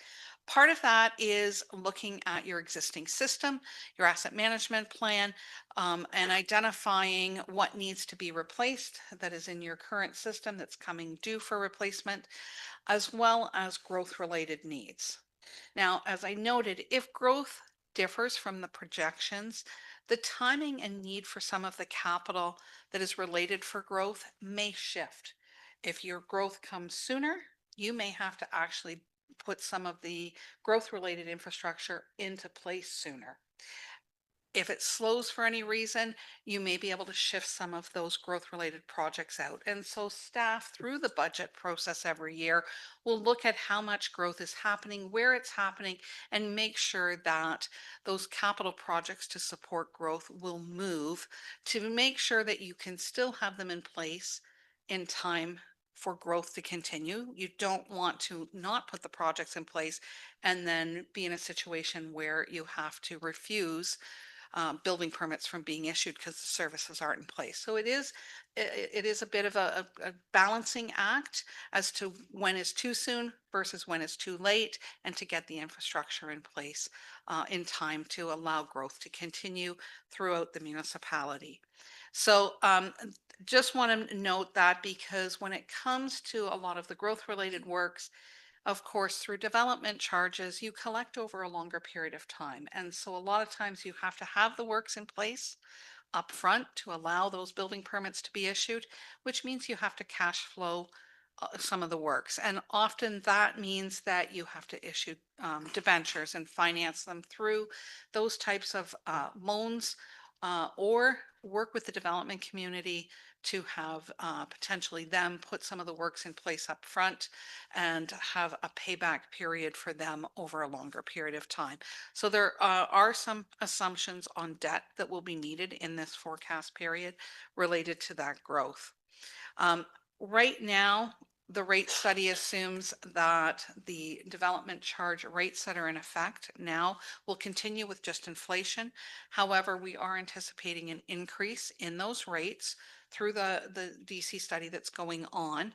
Part of that is looking at your existing system, your asset management plan, and identifying what needs to be replaced that is in your current system that's coming due for replacement, as well as growth-related needs. Now, as I noted, if growth differs from the projections, the timing and need for some of the capital that is related for growth may shift. If your growth comes sooner, you may have to actually put some of the growth-related infrastructure into place sooner. If it slows for any reason, you may be able to shift some of those growth-related projects out. And so staff, through the budget process every year, will look at how much growth is happening, where it's happening, and make sure that those capital projects to support growth will move to make sure that you can still have them in place in time for growth to continue. You don't want to not put the projects in place and then be in a situation where you have to refuse building permits from being issued because the services aren't in place. So it is a bit of a balancing act as to when is too soon versus when is too late, and to get the infrastructure in place in time to allow growth to continue throughout the municipality. So just want to note that, because when it comes to a lot of the growth related works, of course, through development charges, you collect over a longer period of time. And so a lot of times you have to have the works in place up front to allow those building permits to be issued, which means you have to cash flow some of the works. And often that means that you have to issue debentures and finance them through those types of loans, or work with the development community to have potentially them put some of the works in place up front and have a payback period for them over a longer period of time. So there are some assumptions on debt that will be needed in this forecast period related to that growth. Right now, the rate study assumes that the development charge rates that are in effect now will continue with just inflation. However, we are anticipating an increase in those rates through the DC study that's going on.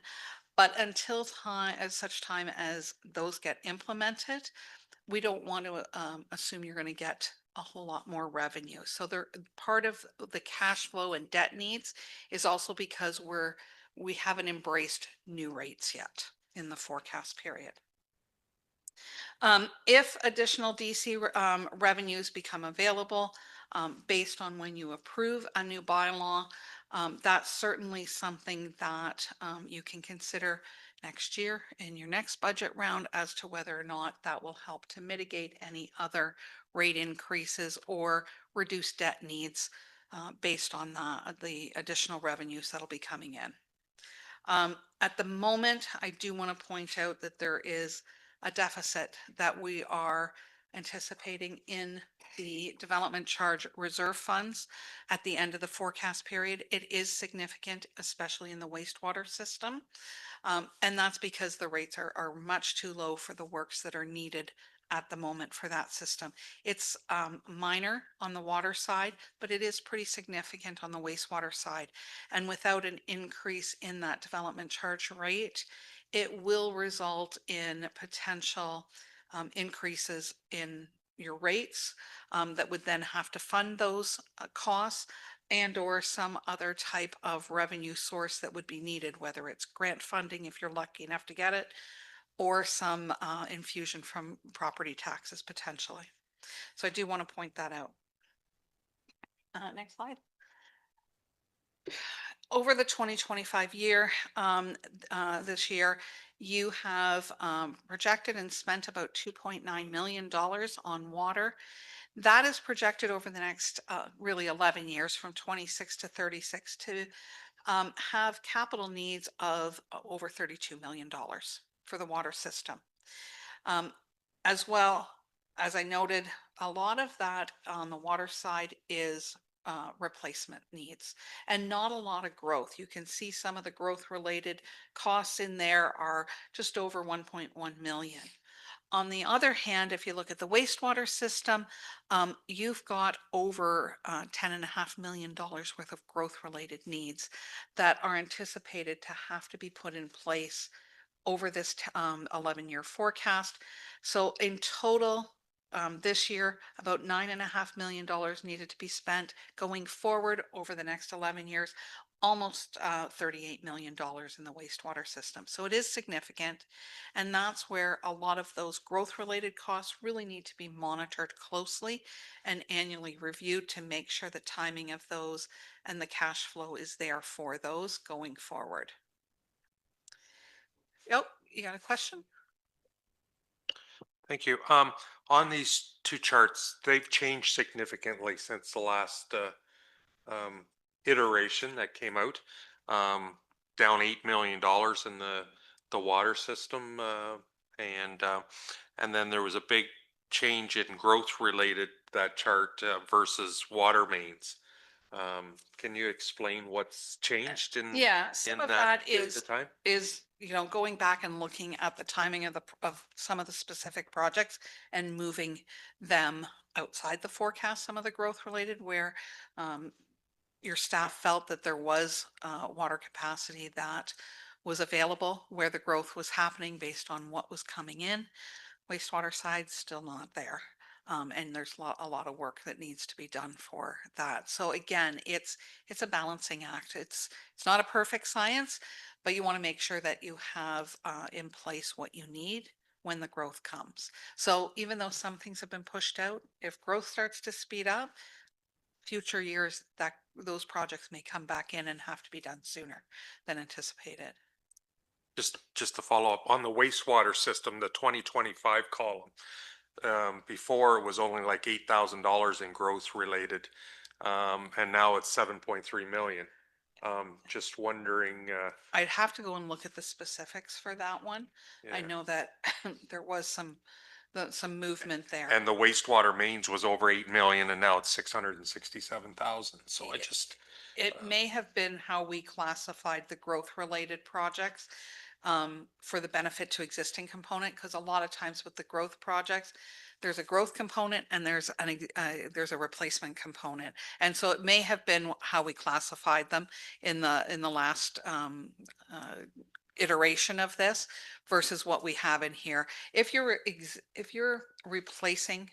But until such time as those get implemented, we don't want to assume you're going to get a whole lot more revenue. So part of the cash flow and debt needs is also because we haven't embraced new rates yet in the forecast period. If additional DC revenues become available based on when you approve a new bylaw, that's certainly something that you can consider next year in your next budget round as to whether or not that will help to mitigate any other rate increases or reduce debt needs based on the additional revenues that'll be coming in. At the moment, I do want to point out that there is a deficit that we are anticipating in the development charge reserve funds at the end of the forecast period. It is significant, especially in the wastewater system. And that's because the rates are much too low for the works that are needed at the moment for that system. It's minor on the water side, but it is pretty significant on the wastewater side. And without an increase in that development charge rate, it will result in potential increases in your rates that would then have to fund those costs, and or some other type of revenue source that would be needed, whether it's grant funding if you're lucky enough to get it, or some infusion from property taxes potentially. So I do want to point that out. Next slide. Over the 2025 year, this year, you have projected and spent about $2.9 million on water. That is projected over the next really 11 years, from 26 to 36, to have capital needs of over $32 million for the water system. As well, as I noted, a lot of that on the water side is replacement needs and not a lot of growth. You can see some of the growth related costs in there are just over 1.1 million. On the other hand, if you look at the wastewater system, you've got over $10.5 million worth of growth related needs that are anticipated to have to be put in place over this 11-year forecast. So in total, this year, about $9.5 million needed to be spent. Going forward over the next 11 years, almost $38 million in the wastewater system. So it is significant. And that's where a lot of those growth related costs really need to be monitored closely and annually reviewed to make sure the timing of those and the cash flow is there for those going forward. Oh, you got a question? Thank you. On these two charts, they've changed significantly since the last iteration that came out. Down $8 million in the water system, and then there was a big change in growth related that chart versus water mains. Can you explain what's changed in Yeah, some in of that that period of time? is, going back and looking at the timing of of some of the specific projects and moving them outside the forecast, some of the growth related where um, your staff felt that there was water capacity that was available where the growth was happening based on what was coming in. Wastewater side still not there. And there's a lot of work that needs to be done for that. So again, it's a balancing act. It's not a perfect science, but you want to make sure that you have in place what you need when the growth comes. So even though some things have been pushed out, if growth starts to speed up, future years that those projects may come back in and have to be done sooner than anticipated. Just to follow up on the wastewater system, the 2025 column. Before it was only like $8,000 in growth related, and now it's 7.3 million. Just wondering, I'd have to go and look at the specifics for that one. I yeah. know that there was some movement there. And the wastewater mains was over 8 million and now it's 667,000. So I just, It may have been how we classified the growth-related projects for the benefit to existing component, because a lot of times with the growth projects, there's a growth component and there's a replacement component. And so it may have been how we classified them in the last iteration of this versus what we have in here. If you're replacing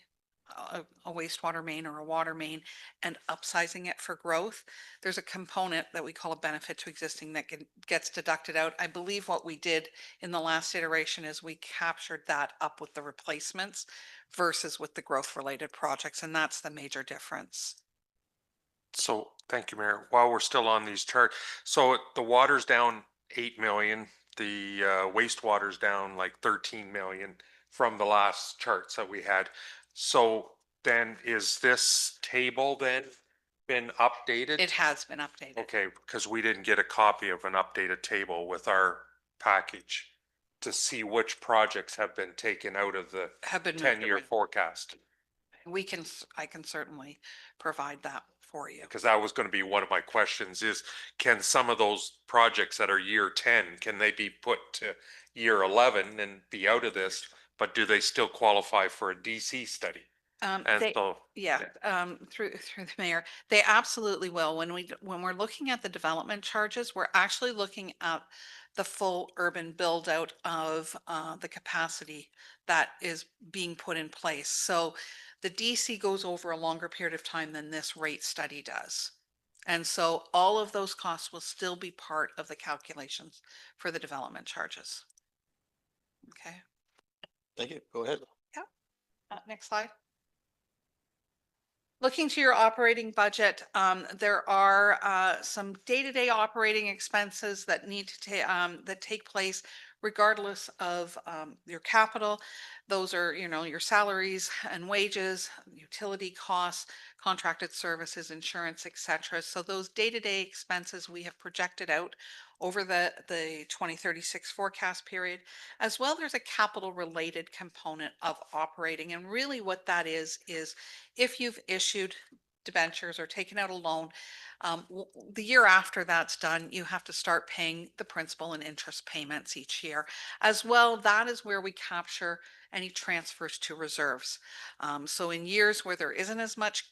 a wastewater main or a water main and upsizing it for growth, there's a component that we call a benefit to existing that gets deducted out. I believe what we did in the last iteration is we captured that up with the replacements versus with the growth related projects. And that's the major difference. so thank you, Mayor. While we're still on these charts, so the water's down 8 million, the wastewater's down like 13 million from the last charts that we had. So then is this table then been updated? It has been updated. Okay, because we didn't get a copy of an updated table with our package to see which projects have been taken out of the Have been moved 10-year away. forecast. I can certainly provide that for you. Because that was going to be one of my questions is, can some of those projects that are year 10, can they be put to year 11 and be out of this? But do they still qualify for a DC study? And so, Through the mayor, they absolutely will. When we're looking at the development charges, we're actually looking at the full urban build out of the capacity that is being put in place. So the DC goes over a longer period of time than this rate study does. And so all of those costs will still be part of the calculations for the development charges. Okay. Thank you. Go ahead. Next slide. Looking to your operating budget, there are some day-to-day operating expenses that need to that take place regardless of your capital. Those are, your salaries and wages, utility costs, contracted services, insurance, etc. So those day-to-day expenses we have projected out over the 2036 forecast period. As well, there's a capital related component of operating. And really what that is if you've issued debentures or taken out a loan, the year after that's done, you have to start paying the principal and interest payments each year. As well, that is where we capture any transfers to reserves. So in years where there isn't as much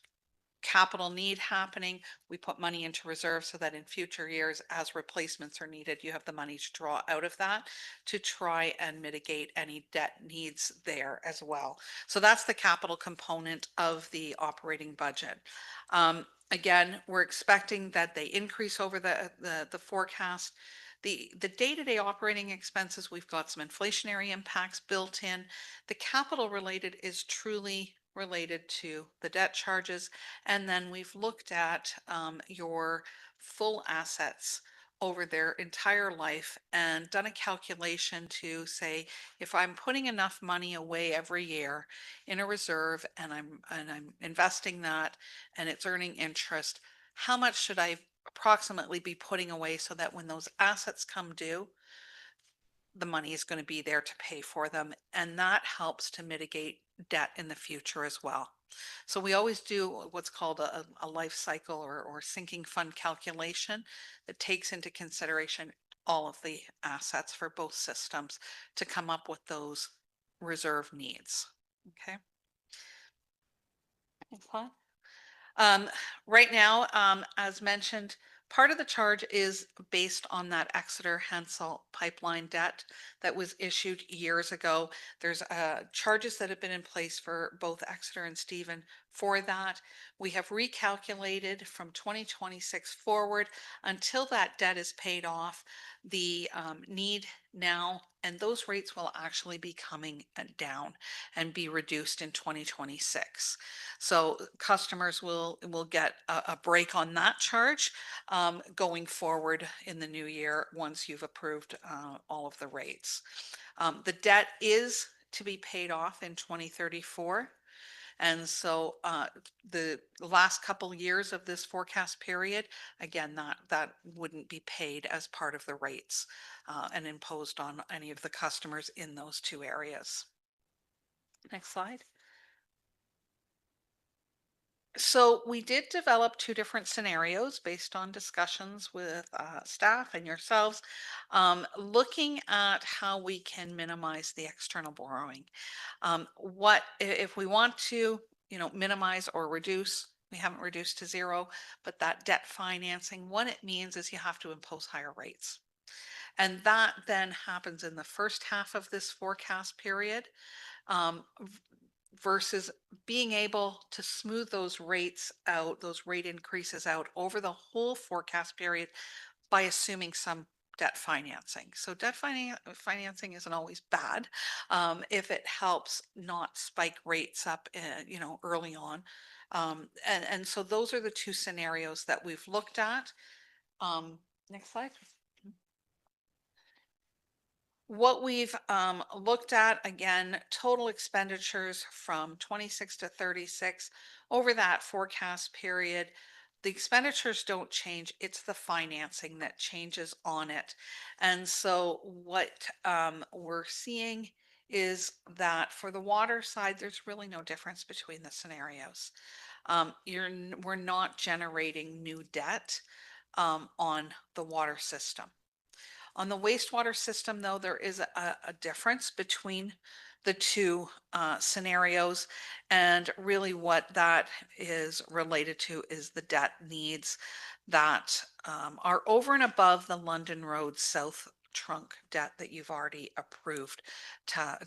capital need happening, we put money into reserve so that in future years, as replacements are needed, you have the money to draw out of that to try and mitigate any debt needs there as well. So that's the capital component of the operating budget. Again, we're expecting that they increase over the forecast. The day-to-day operating expenses, we've got some inflationary impacts built in. The capital related is truly related to the debt charges. And then we've looked at your full assets over their entire life and done a calculation to say, if I'm putting enough money away every year in a reserve and I'm investing that and it's earning interest, how much should I approximately be putting away so that when those assets come due, the money is going to be there to pay for them, and that helps to mitigate debt in the future as well. So we always do what's called a life cycle or sinking fund calculation that takes into consideration all of the assets for both systems to come up with those reserve needs. Okay. Next slide. Right now, as mentioned, part of the charge is based on that Exeter Hensel pipeline debt that was issued years ago. There's charges that have been in place for both Exeter and Stephen for that. We have recalculated from 2026 forward until that debt is paid off, the need now, and those rates will actually be coming down and be reduced in 2026. So customers will get a break on that charge going forward in the new year once you've approved all of the rates. The debt is to be paid off in 2034. And so the last couple years of this forecast period, again, that wouldn't be paid as part of the rates and imposed on any of the customers in those two areas. Next slide. So we did develop two different scenarios based on discussions with staff and yourselves, looking at how we can minimize the external borrowing. What if we want to, minimize or reduce? We haven't reduced to zero, but that debt financing, what it means is you have to impose higher rates. And that then happens in the first half of this forecast period. Versus being able to smooth those rates out, those rate increases out over the whole forecast period by assuming some debt financing. So debt financing isn't always bad if it helps not spike rates up, early on. And so those are the two scenarios that we've looked at. Next slide. What we've looked at, again, total expenditures from 26 to 36 over that forecast period. The expenditures don't change, it's the financing that changes on it. And so what we're seeing is that for the water side, there's really no difference between the scenarios. We're not generating new debt on the water system. On the wastewater system, though, there is a difference between the two scenarios. And really what that is related to is the debt needs that are over and above the London Road South trunk debt that you've already approved to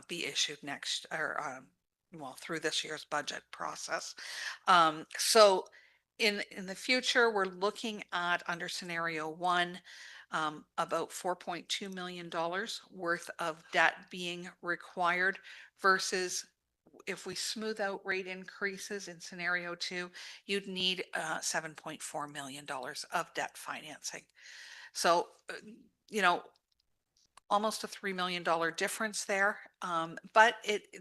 be issued next or through this year's budget process. So in the future, we're looking at under scenario 1, about $4.2 million worth of debt being required versus if we smooth out rate increases in scenario 2, you'd need $7.4 million of debt financing. So, almost a $3 million difference there. But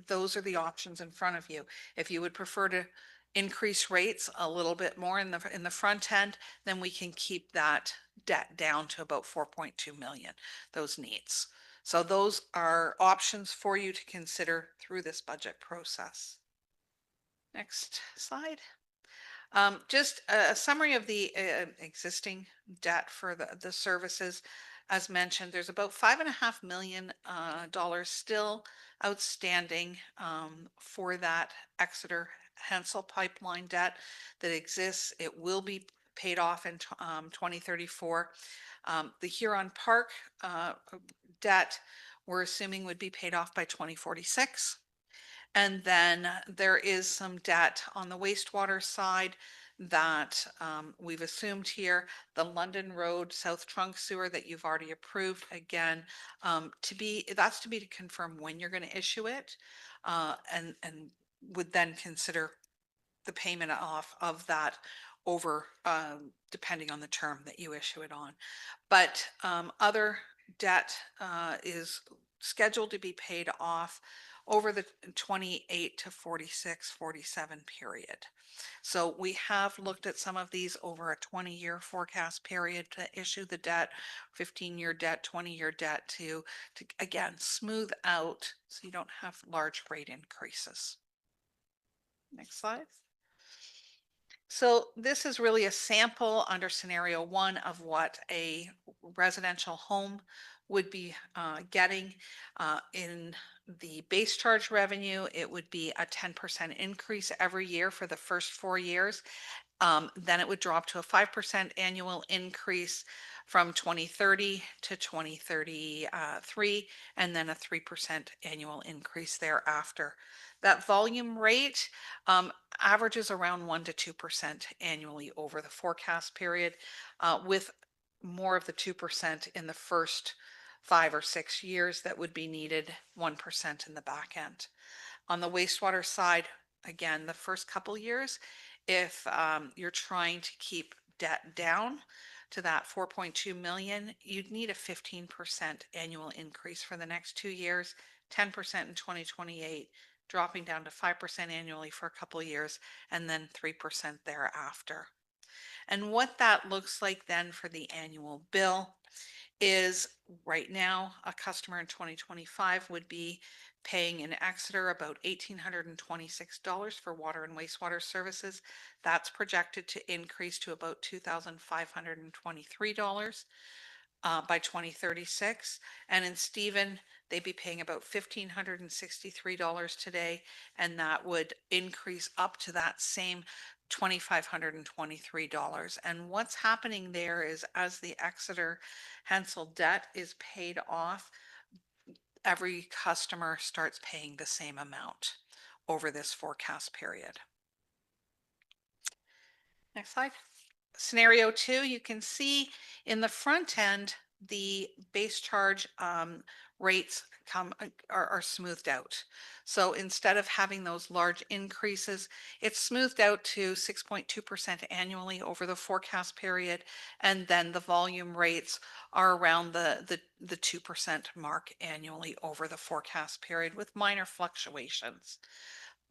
those are the options in front of you. If you would prefer to increase rates a little bit more in the front end, then we can keep that debt down to about 4.2 million, those needs. So those are options for you to consider through this budget process. Next slide. Just a summary of the existing debt for the services. As mentioned, there's about $5.5 million still outstanding for that Exeter Hensel pipeline debt that exists. It will be paid off in 2034. The Huron Park debt, we're assuming would be paid off by 2046. And then there is some debt on the wastewater side that we've assumed here. The London Road South Trunk Sewer that you've already approved, again, that's to be to confirm when you're going to issue it, and would then consider the payment off of that over, depending on the term that you issue it on. But other debt is scheduled to be paid off over the 28 to 46, 47 period. So we have looked at some of these over a 20-year forecast period to issue the debt, 15-year debt, 20-year debt to again smooth out so you don't have large rate increases. Next slide. So this is really a sample under scenario 1 of what a residential home would be getting in the base charge revenue. It would be a 10% increase every year for the first 4 years. Then it would drop to a 5% annual increase from 2030 to 2033, and then a 3% annual increase thereafter. That volume rate averages around 1 to 2% annually over the forecast period, with more of the 2% in the first 5 or 6 years that would be needed, 1% in the back end. On the wastewater side, again, the first couple years, if you're trying to keep debt down to that 4.2 million, you'd need a 15% annual increase for the next 2 years, 10% in 2028, dropping down to 5% annually for a couple of years, and then 3% thereafter. And what that looks like then for the annual bill is right now, a customer in 2025 would be paying in Exeter about $1,826 for water and wastewater services. That's projected to increase to about $2,523 by 2036. And in Stephen, they'd be paying about $1,563 today, and that would increase up to that same $2,523. And what's happening there is as the Exeter Hensel debt is paid off, every customer starts paying the same amount over this forecast period. Next slide. Scenario 2, you can see in the front end, the base charge rates are smoothed out. So instead of having those large increases, it's smoothed out to 6.2% annually over the forecast period. And then the volume rates are around the 2% mark annually over the forecast period with minor fluctuations.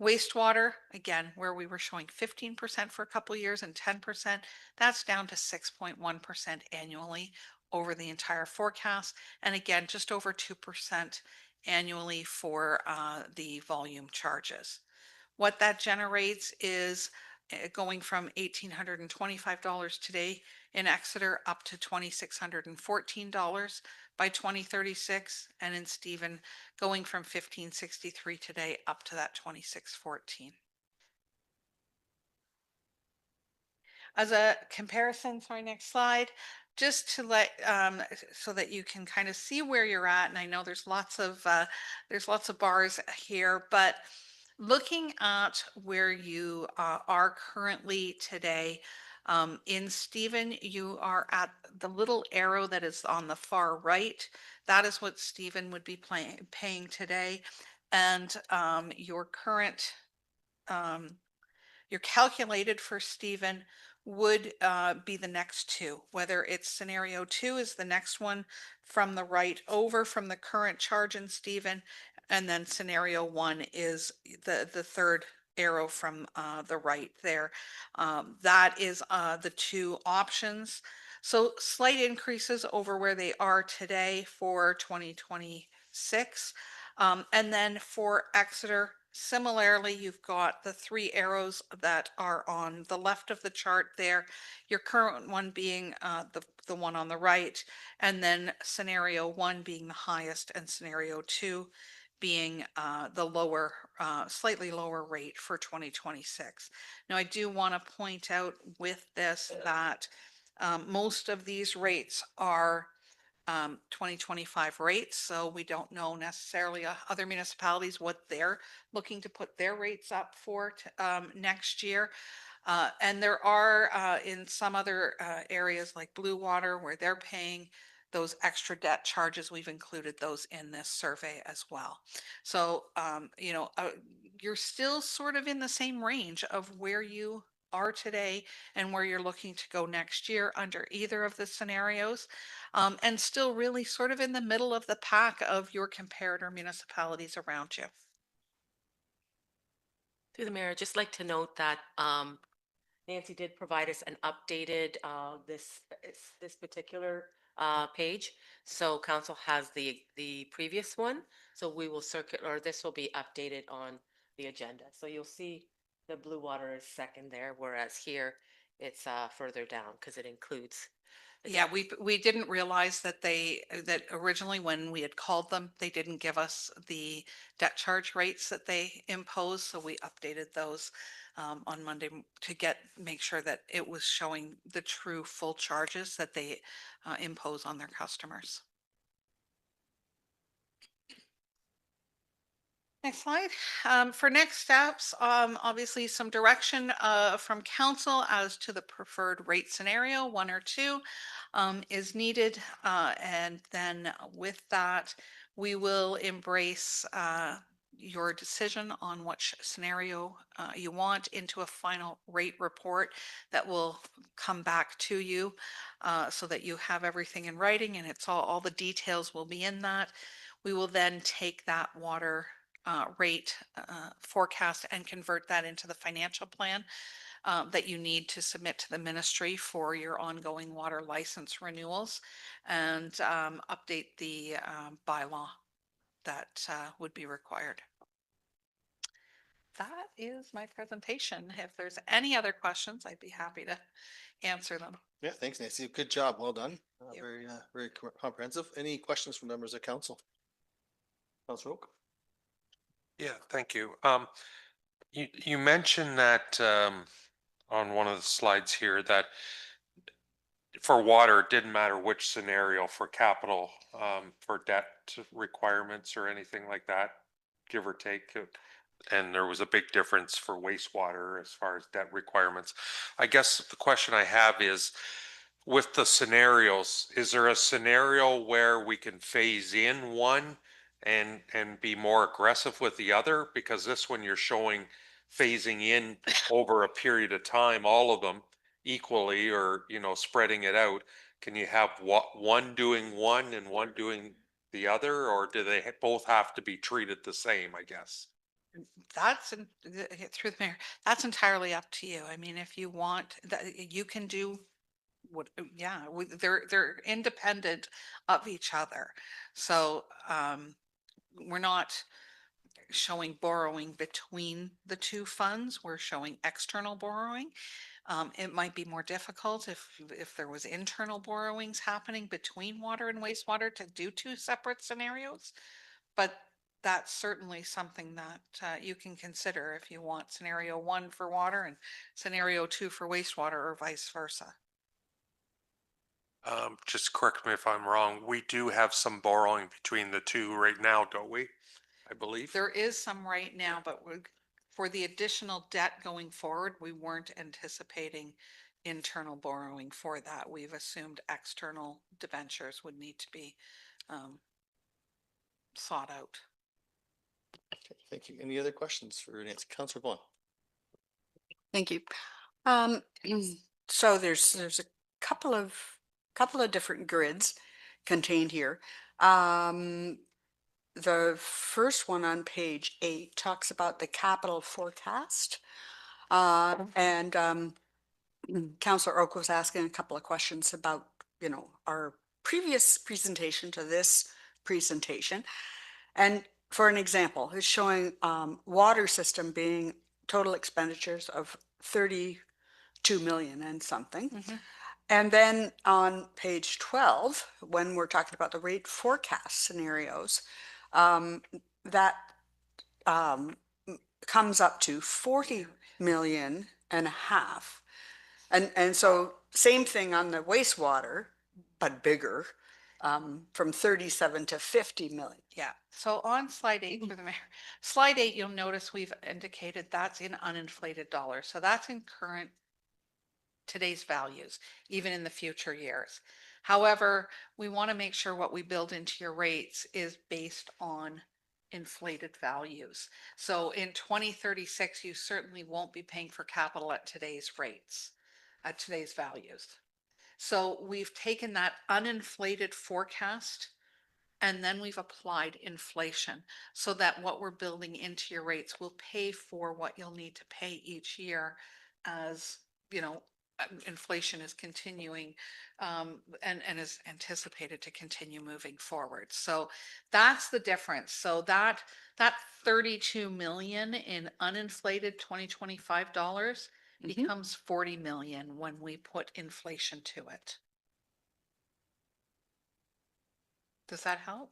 Wastewater, again, where we were showing 15% for a couple of years and 10%, that's down to 6.1% annually over the entire forecast. And again, just over 2% annually for the volume charges. What that generates is going from $1,825 today in Exeter up to $2,614 by 2036, and in Stephen going from $1,563 today up to that $2,614. As a comparison, sorry, next slide, just to let so that you can kind of see where you're at. And I know there's lots of bars here, but looking at where you are currently today, in Stephen, you are at the little arrow that is on the far right. That is what Stephen would be paying today. And your current, your calculated for Stephen would be the next two, whether it's scenario 2 is the next one from the right over from the current charge in Stephen, and then scenario 1 is the third arrow from the right there. That is the two options. So slight increases over where they are today for 2026. And then for Exeter, similarly, you've got the 3 arrows that are on the left of the chart there, your current one being the one on the right, and then scenario 1 being the highest and scenario 2 being the lower, slightly lower rate for 2026. Now, I do want to point out with this that most of these rates are 2025 rates, so we don't know necessarily other municipalities what they're looking to put their rates up for next year. And there are in some other areas like Blue Water where they're paying those extra debt charges, we've included those in this survey as well. So, you're still sort of in the same range of where you are today and where you're looking to go next year under either of the scenarios. And still really sort of in the middle of the pack of your comparator municipalities around you. Through the mayor, I'd just like to note that Nancy did provide us an updated this particular page. So council has the previous one. So we will or this will be updated on the agenda. So you'll see the Blue Water is second there, whereas here it's further down because it includes. Yeah, we didn't realize that that originally when we had called them, they didn't give us the debt charge rates that they imposed. So we updated those on Monday to make sure that it was showing the true full charges that they impose on their customers. Next slide. For next steps, obviously some direction from council as to the preferred rate scenario, 1 or 2, is needed. And then with that, we will embrace your decision on which scenario you want into a final rate report that will come back to you so that you have everything in writing and it's all the details will be in that. We will then take that water rate forecast and convert that into the financial plan that you need to submit to the ministry for your ongoing water license renewals and update the bylaw that would be required. That is my presentation. If there's any other questions, I'd be happy to answer them. Yeah, thanks, Nancy. Good job. Well done. you. Very comprehensive. Any questions from members of council? Councilor Oak? Yeah, thank you. You mentioned that on one of the slides here that for water, it didn't matter which scenario for capital, for debt requirements or anything like that, give or take. And there was a big difference for wastewater as far as debt requirements. I guess the question I have is, with the scenarios, is there a scenario where we can phase in one and be more aggressive with the other? Because this one you're showing phasing in over a period of time, all of them equally, or spreading it out. Can you have one doing one and one doing the other, or do they both have to be treated the same, I guess? That's through the mayor. That's entirely up to you. I mean, if you want that, you can do what, yeah, they're independent of each other. So we're not showing borrowing between the two funds. We're showing external borrowing. It might be more difficult if there was internal borrowings happening between water and wastewater to do 2 separate scenarios. But that's certainly something that you can consider if you want scenario 1 for water and scenario 2 for wastewater or vice versa. Just correct me if I'm wrong. We do have some borrowing between the two right now, don't we? I believe. There is some right now, but for the additional debt going forward, we weren't anticipating internal borrowing for that. We've assumed external debentures would need to be sought out. Okay, thank you. Any other questions for Nancy? Councilor Vaughn? Thank you. So there's a couple of different grids contained here. The first one on page 8 talks about the capital forecast. And Councillor Oak was asking a couple of questions about, our previous presentation to this presentation. And for an example, it's showing water system being total expenditures of 32 million and something. And then on page 12, when we're talking about the rate forecast scenarios, that comes up to 40 million and a half. And so same thing on the wastewater, but bigger, from 37 to 50 million. Yeah. So on slide 8 for the mayor, slide 8, you'll notice we've indicated that's in uninflated dollars. So that's in today's values, even in the future years. However, we want to make sure what we build into your rates is based on inflated values. So in 2036, you certainly won't be paying for capital at today's rates, at today's values. So we've taken that uninflated forecast and then we've applied inflation so that what we're building into your rates will pay for what you'll need to pay each year as, you know, inflation is continuing and is anticipated to continue moving forward. So that's the difference. So that 32 million in uninflated 2025 dollars becomes 40 million when we put inflation to it. Does that help?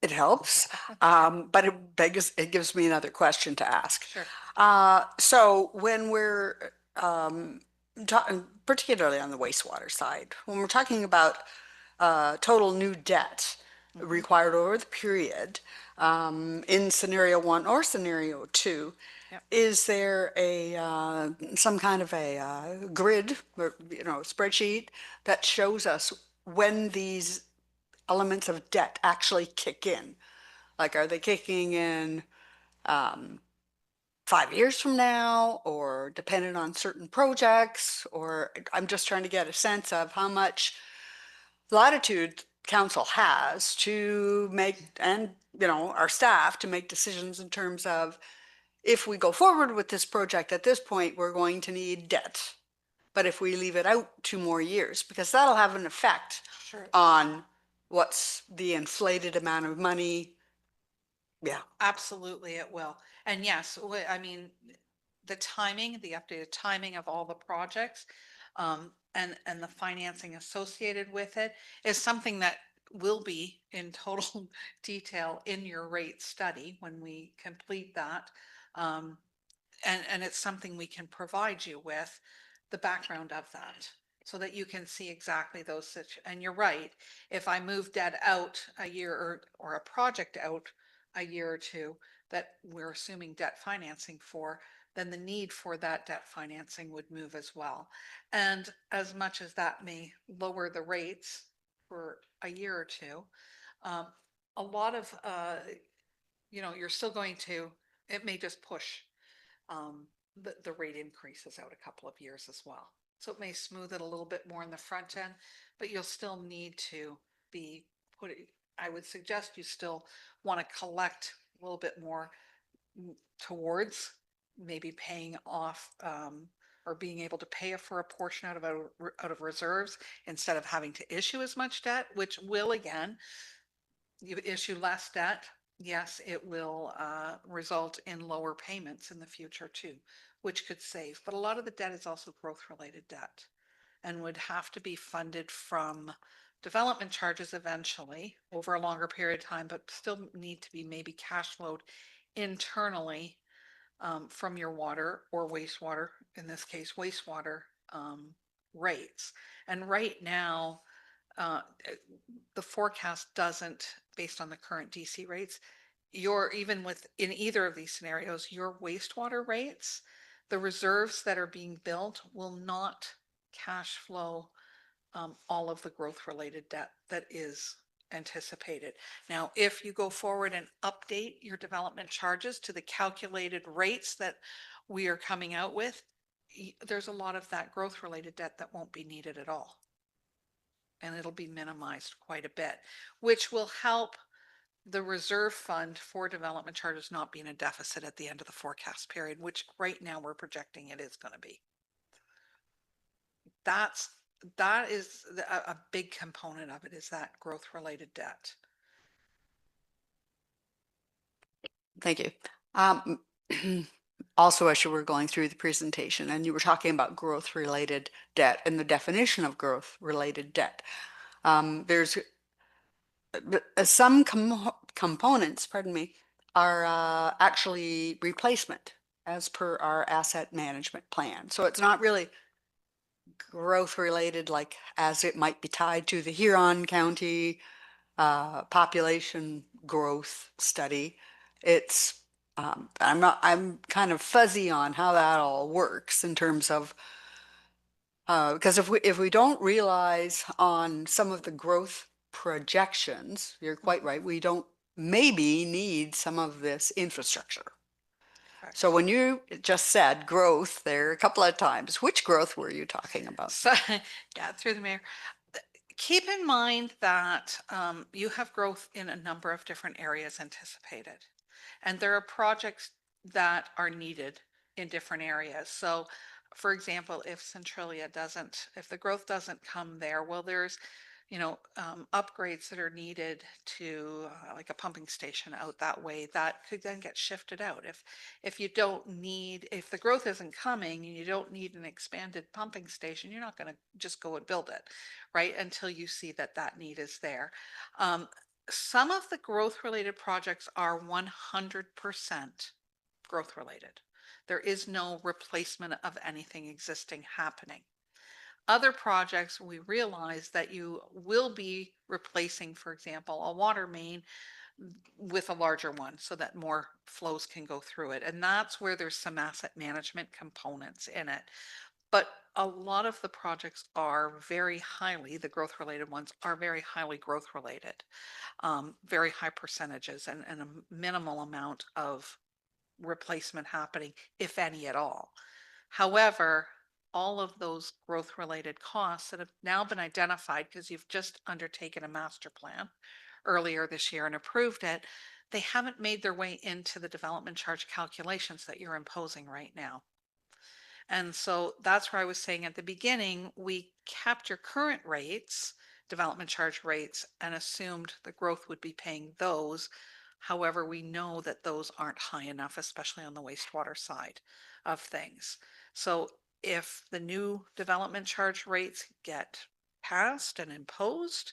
It helps, but it gives me another question to ask. Sure. So when we're talking, particularly on the wastewater side, when we're talking about total new debt required over the period, in scenario 1 or scenario 2, Yep. is there a some kind of a grid or, you know, spreadsheet that shows us when these elements of debt actually kick in? Like, are they kicking in 5 years from now, or dependent on certain projects? Or I'm just trying to get a sense of how much latitude council has to make, and, you know, our staff to make decisions in terms of, if we go forward with this project at this point, we're going to need debt. But if we leave it out 2 more years, because that'll have an effect Sure. on what's the inflated amount of money. Yeah. Absolutely, it will. And yes, I mean, the timing, the updated timing of all the projects, and the financing associated with it is something that will be in total detail in your rate study when we complete that. And it's something we can provide you with the background of that so that you can see exactly those and you're right, if I move debt out a year or a project out a year or two that we're assuming debt financing for, then the need for that debt financing would move as well. And as much as that may lower the rates for a year or two, a lot of, you know, you're still going to, it may just push the rate increases out a couple of years as well. So it may smooth it a little bit more in the front end, but you'll still need to be putting, I would suggest you still want to collect a little bit more towards maybe paying off or being able to pay for a portion out of reserves instead of having to issue as much debt, which will, again, you issue less debt. Yes, it will result in lower payments in the future too, which could save. But a lot of the debt is also growth-related debt and would have to be funded from development charges eventually over a longer period of time, but still need to be maybe cash flowed internally from your water or wastewater, in this case, wastewater rates. And right now, the forecast doesn't, based on the current DC rates, even with, in either of these scenarios, your wastewater rates, the reserves that are being built will not cash flow all of the growth related debt that is anticipated. Now, if you go forward and update your development charges to the calculated rates that we are coming out with, there's a lot of that growth related debt that won't be needed at all. And it'll be minimized quite a bit, which will help the reserve fund for development charges not be in a deficit at the end of the forecast period, which right now we're projecting it is going to be. That is a big component of it, is that growth related debt. Thank you. Also, as you were going through the presentation and you were talking about growth related debt and the definition of growth related debt, there's some components, pardon me, are actually replacement as per our asset management plan. So it's not really growth related, like as it might be tied to the Huron County population growth study. It's I'm kind of fuzzy on how that all works in terms of Because if we don't realize on some of the growth projections, you're quite right, we don't maybe need some of this infrastructure. So when you just said growth there a couple of times, which growth were you talking about? So, yeah, through the mayor. Keep in mind that you have growth in a number of different areas anticipated. And there are projects that are needed in different areas. So, for example, if Centralia doesn't, if the growth doesn't come there, well, there's, upgrades that are needed to like a pumping station out that way that could then get shifted out. If you don't need, if the growth isn't coming and you don't need an expanded pumping station, you're not going to just go and build it, right? Until you see that that need is there. Some of the growth related projects are 100% growth related. There is no replacement of anything existing happening. Other projects, we realize that you will be replacing, for example, a water main with a larger one so that more flows can go through it. And that's where there's some asset management components in it. But a lot of the projects are very highly, the growth related ones are very highly growth related, very high percentages and a minimal amount of replacement happening, if any at all. However, all of those growth related costs that have now been identified because you've just undertaken a master plan earlier this year and approved it, they haven't made their way into the development charge calculations that you're imposing right now. And so that's where I was saying at the beginning, we kept your current rates, development charge rates, and assumed the growth would be paying those. However, we know that those aren't high enough, especially on the wastewater side of things. So if the new development charge rates get passed and imposed,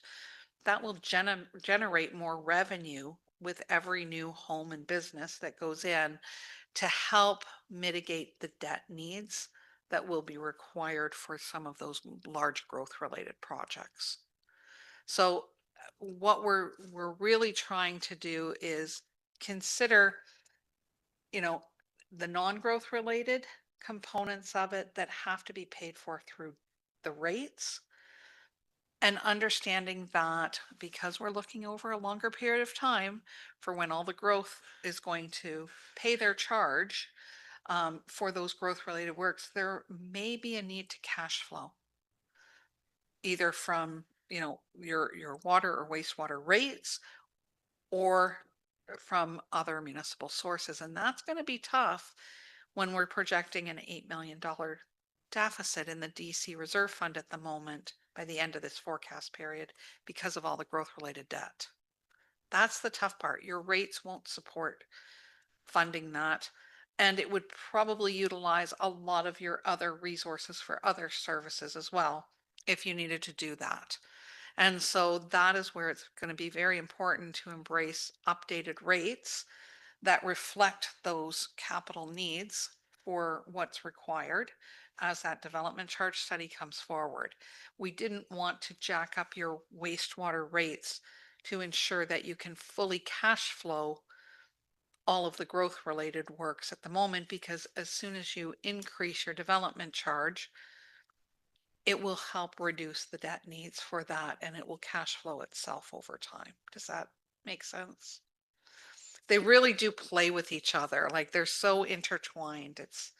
that will generate more revenue with every new home and business that goes in to help mitigate the debt needs that will be required for some of those large growth related projects. So what we're really trying to do is consider, the non-growth related components of it that have to be paid for through the rates, and understanding that because we're looking over a longer period of time for when all the growth is going to pay their charge for those growth related works, there may be a need to cash flow either from, your water or wastewater rates or from other municipal sources. And that's going to be tough when we're projecting an $8 million deficit in the DC reserve fund at the moment by the end of this forecast period because of all the growth related debt. That's the tough part. Your rates won't support funding that. And it would probably utilize a lot of your other resources for other services as well, if you needed to do that. And so that is where it's going to be very important to embrace updated rates that reflect those capital needs for what's required as that development charge study comes forward. We didn't want to jack up your wastewater rates to ensure that you can fully cash flow all of the growth related works at the moment, because as soon as you increase your development charge, it will help reduce the debt needs for that and it will cash flow itself over time. Does that make sense? They really do play with each other. Like they're so intertwined. It's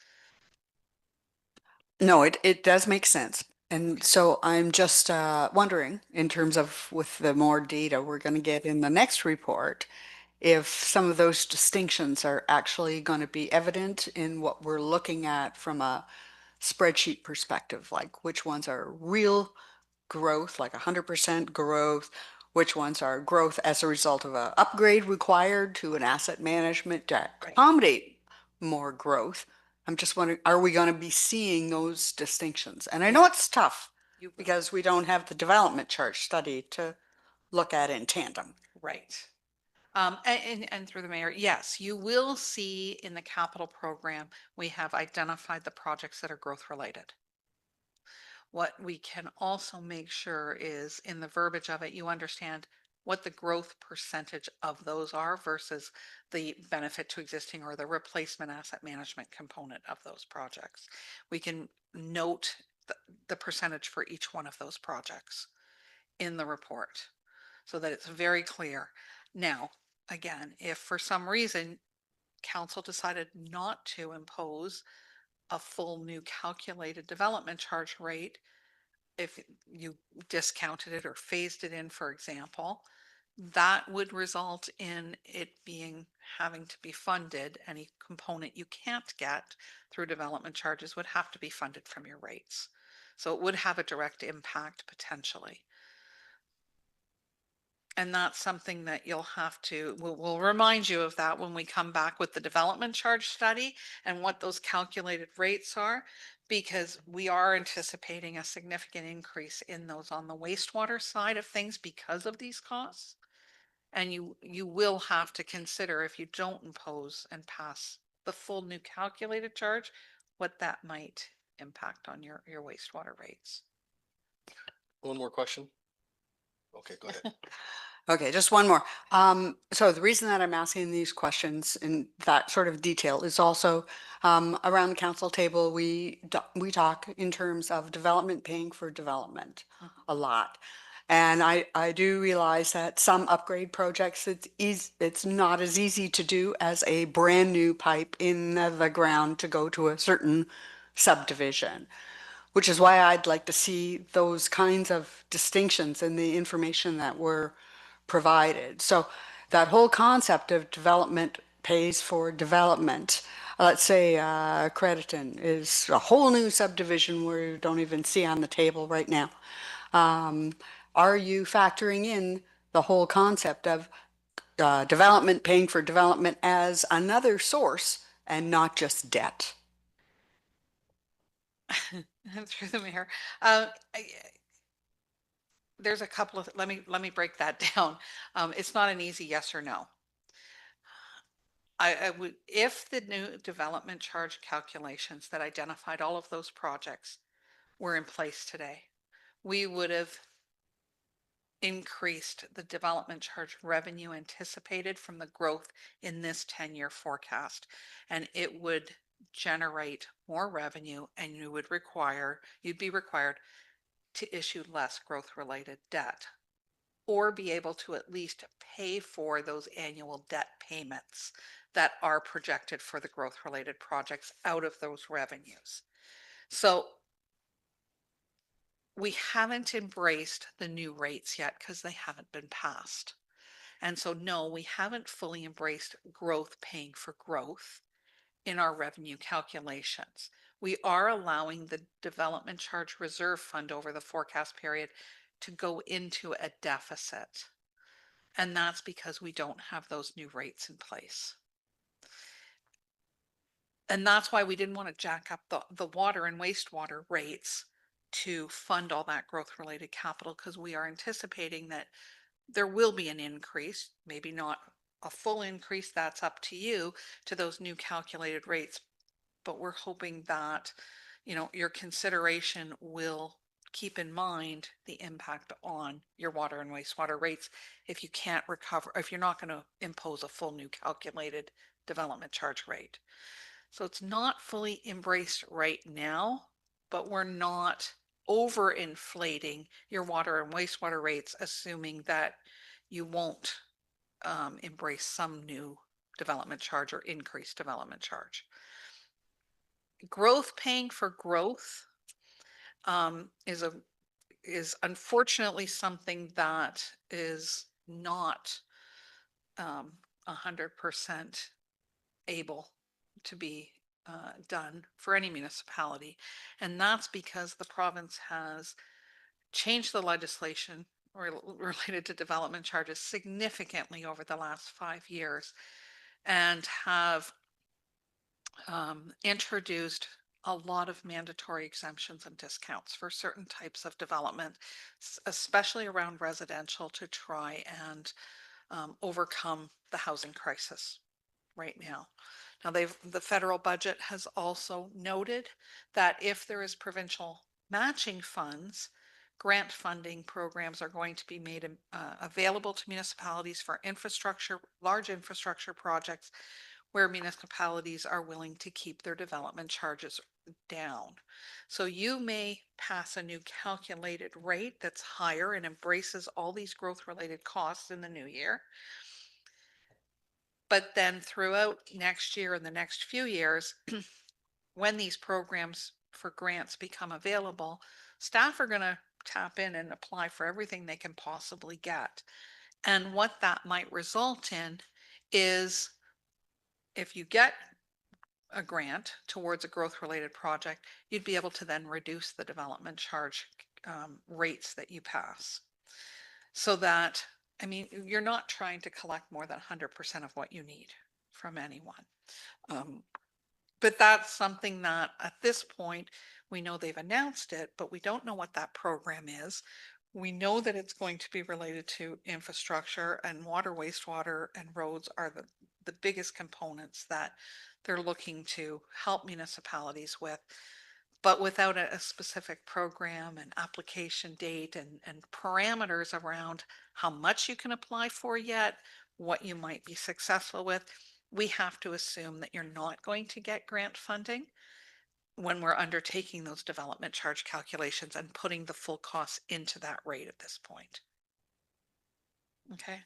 No, it does make sense. And so I'm just wondering, in terms of with the more data we're going to get in the next report, if some of those distinctions are actually going to be evident in what we're looking at from a spreadsheet perspective, like which ones are real growth, like 100% growth, which ones are growth as a result of a upgrade required to an asset management to accommodate more growth. I'm just wondering, are we going to be seeing those distinctions? And I know it's tough because we don't have the development charge study to look at in tandem. right. And through the mayor, yes, you will see in the capital program, we have identified the projects that are growth related. What we can also make sure is in the verbiage of it, you understand what the growth percentage of those are versus the benefit to existing or the replacement asset management component of those projects. We can note the percentage for each one of those projects in the report so that it's very clear. Now, again, if for some reason council decided not to impose a full new calculated development charge rate, if you discounted it or phased it in, for example, that would result in it being having to be funded. Any component you can't get through development charges would have to be funded from your rates. So it would have a direct impact potentially. And that's something that you'll have to, we'll remind you of that when we come back with the development charge study and what those calculated rates are, because we are anticipating a significant increase in those on the wastewater side of things because of these costs. And you will have to consider, if you don't impose and pass the full new calculated charge, what that might impact on your wastewater rates. One more question? Okay, go ahead. Okay, just one more. So the reason that I'm asking these questions in that sort of detail is also around the council table, we talk in terms of development paying for development a lot. And I do realize that some upgrade projects, it's not as easy to do as a brand new pipe in the ground to go to a certain subdivision, which is why I'd like to see those kinds of distinctions in the information that we're provided. So that whole concept of development pays for development. Let's say Crediton is a whole new subdivision where you don't even see on the table right now. Are you factoring in the whole concept of development paying for development as another source and not just debt? Through the mayor. There's a couple of, let me break that down. It's not an easy yes or no. I would, if the new development charge calculations that identified all of those projects were in place today, we would have increased the development charge revenue anticipated from the growth in this 10-year forecast, and it would generate more revenue, and you'd be required to issue less growth related debt, or be able to at least pay for those annual debt payments that are projected for the growth related projects out of those revenues. So we haven't embraced the new rates yet because they haven't been passed. And so no, we haven't fully embraced growth paying for growth in our revenue calculations. We are allowing the development charge reserve fund over the forecast period to go into a deficit. And that's because we don't have those new rates in place. And that's why we didn't want to jack up the water and wastewater rates to fund all that growth related capital, because we are anticipating that there will be an increase, maybe not a full increase, that's up to you, to those new calculated rates. But we're hoping that, your consideration will keep in mind the impact on your water and wastewater rates if you can't recover, if you're not going to impose a full new calculated development charge rate. So it's not fully embraced right now, but we're not overinflating your water and wastewater rates, assuming that you won't embrace some new development charge or increased development charge. Growth paying for growth is unfortunately something that is not 100% able to be done for any municipality. And that's because the province has changed the legislation related to development charges significantly over the last 5 years, and have introduced a lot of mandatory exemptions and discounts for certain types of development, especially around residential, to try and overcome the housing crisis right now. Now, the federal budget has also noted that if there is provincial matching funds, grant funding programs are going to be made available to municipalities for large infrastructure projects where municipalities are willing to keep their development charges down. So you may pass a new calculated rate that's higher and embraces all these growth related costs in the new year. But then throughout next year and the next few years, when these programs for grants become available, staff are going to tap in and apply for everything they can possibly get. And what that might result in is if you get a grant towards a growth related project, you'd be able to then reduce the development charge rates that you pass. So that, I mean, you're not trying to collect more than 100% of what you need from anyone. But that's something that at this point, we know they've announced it, but we don't know what that program is. We know that it's going to be related to infrastructure, and water, wastewater, and roads are the biggest components that they're looking to help municipalities with. But without a specific program and application date and parameters around how much you can apply for yet, what you might be successful with, we have to assume that you're not going to get grant funding when we're undertaking those development charge calculations and putting the full costs into that rate at this point. Okay.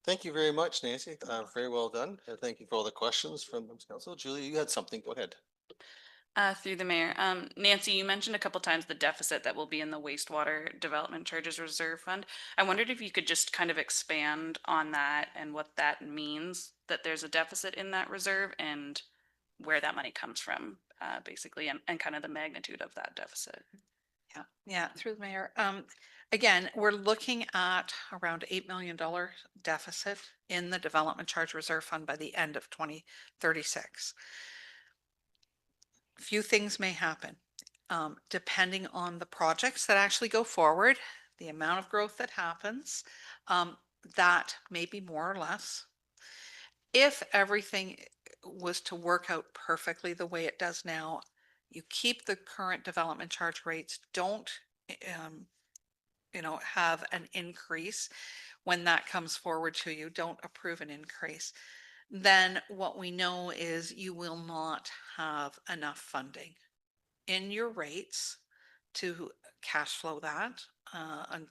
Thank you very much, Nancy. Very well done. Thank you for all the questions from the council. Julie, you had something. Go ahead. Through the mayor, Nancy, you mentioned a couple times the deficit that will be in the wastewater development charges reserve fund. I wondered if you could just kind of expand on that and what that means, that there's a deficit in that reserve and where that money comes from, basically, and kind of the magnitude of that deficit. Yeah, through the mayor. Again, we're looking at around $8 million deficit in the development charge reserve fund by the end of 2036. Few things may happen, depending on the projects that actually go forward, the amount of growth that happens, that may be more or less. If everything was to work out perfectly the way it does now, you keep the current development charge rates, don't, have an increase when that comes forward to you, don't approve an increase, then what we know is you will not have enough funding in your rates to cash flow that. And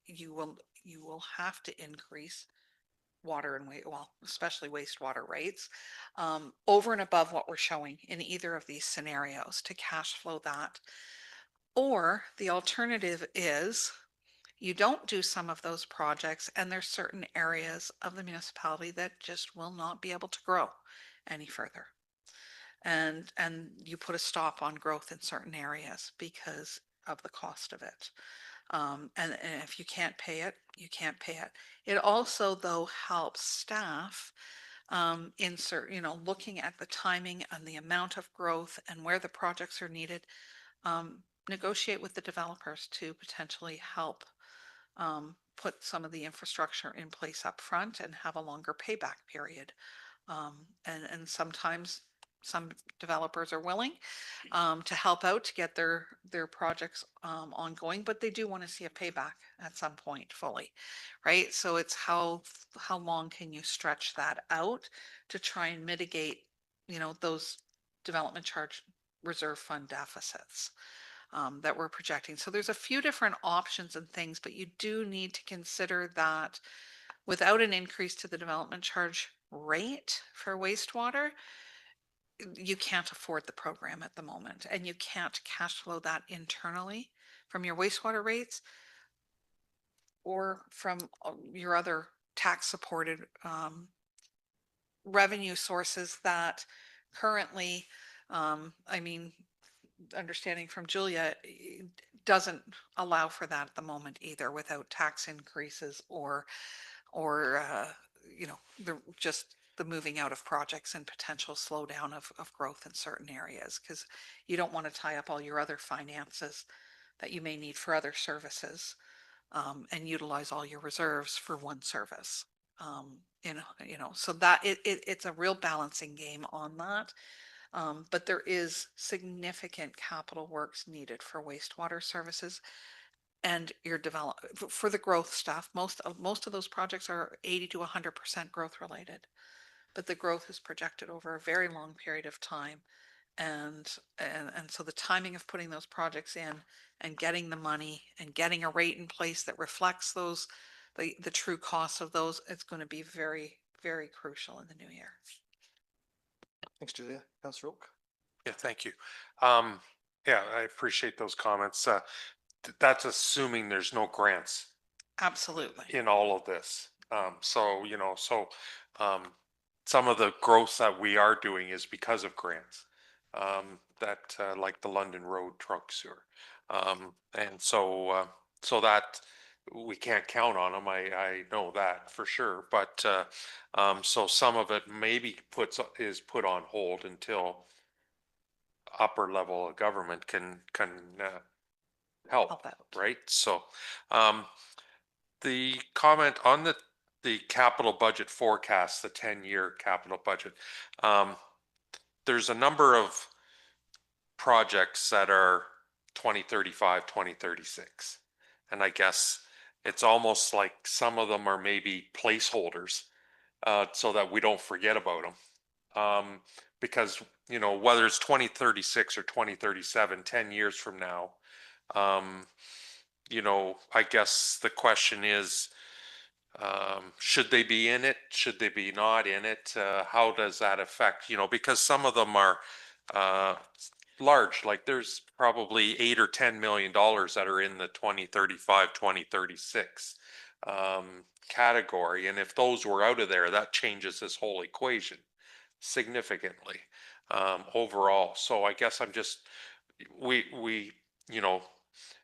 you will have to increase water and especially wastewater rates, over and above what we're showing in either of these scenarios to cash flow that. Or the alternative is you don't do some of those projects and there's certain areas of the municipality that just will not be able to grow any further. And you put a stop on growth in certain areas because of the cost of it. And if you can't pay it, you can't pay it. It also, though, helps staff looking at the timing and the amount of growth and where the projects are needed, negotiate with the developers to potentially help put some of the infrastructure in place up front and have a longer payback period. And sometimes some developers are willing to help out to get their projects ongoing, but they do want to see a payback at some point fully, right? So it's how long can you stretch that out to try and mitigate, those development charge reserve fund deficits that we're projecting. So there's a few different options and things, but you do need to consider that without an increase to the development charge rate for wastewater, you can't afford the program at the moment, and you can't cash flow that internally from your wastewater rates or from your other tax supported revenue sources that currently, understanding from Julia, doesn't allow for that at the moment either, without tax increases or just the moving out of projects and potential slowdown of growth in certain areas, because you don't want to tie up all your other finances that you may need for other services and utilize all your reserves for one service. So that it's a real balancing game on that. But there is significant capital works needed for wastewater services and your for the growth stuff. Most of those projects are 80 to 100% growth related, but the growth is projected over a very long period of time. And so the timing of putting those projects in and getting the money and getting a rate in place that reflects those, the true costs of those, it's going to be very, very crucial in the new year. Thanks, Julia. Councillor Oak. Yeah, thank you. Yeah, I appreciate those comments. That's assuming there's no grants Absolutely. in all of this. So, some of the growth that we are doing is because of grants. That, like the London Road trunk sewer. And so that we can't count on them. I know that for sure. But, so some of it maybe is put on hold until upper level of government can help, Help out. right? So, the comment on the capital budget forecast, the 10-year capital budget, there's a number of projects that are 2035, 2036. And I guess it's almost like some of them are maybe placeholders, so that we don't forget about them. Because, whether it's 2036 or 2037, 10 years from now, I guess the question is, should they be in it? Should they be not in it? How does that affect, because some of them are large, like there's probably $8 or $10 million that are in the 2035, 2036 category. And if those were out of there, that changes this whole equation significantly overall. So I guess we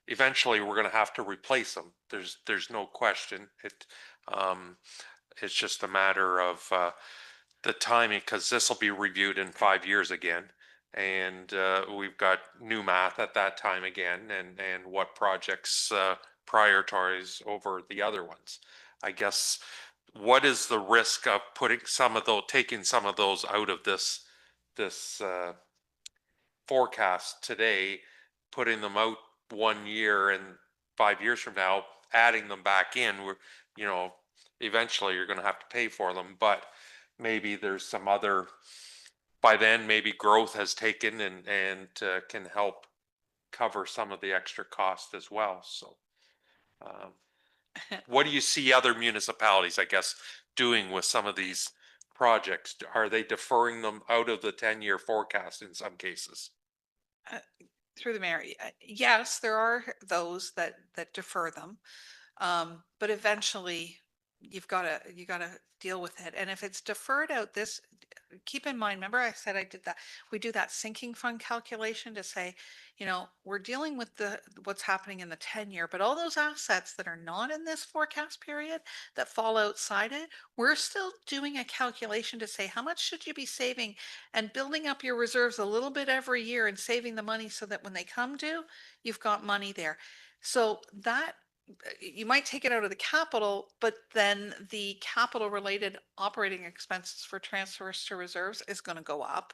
eventually we're going to have to replace them. There's no question. It's just a matter of the timing, because this will be reviewed in 5 years again, and we've got new math at that time again, and what projects prioritize over the other ones. I guess, what is the risk of taking some of those out of this forecast today, putting them out 1 year, and 5 years from now adding them back in? Eventually you're going to have to pay for them, but maybe there's some other, by then maybe growth has taken and can help cover some of the extra cost as well. So what do you see other municipalities, I guess, doing with some of these projects? Are they deferring them out of the 10-year forecast in some cases? Through the mayor, yes, there are those that defer them, but eventually you gotta deal with it. And if it's deferred out keep in mind, remember I said we do that sinking fund calculation to say, we're dealing with what's happening in the 10-year, but all those assets that are not in this forecast period that fall outside it, we're still doing a calculation to say, how much should you be saving and building up your reserves a little bit every year and saving the money so that when they come due, you've got money there. So that you might take it out of the capital, but then the capital related operating expenses for transfers to reserves is going to go up.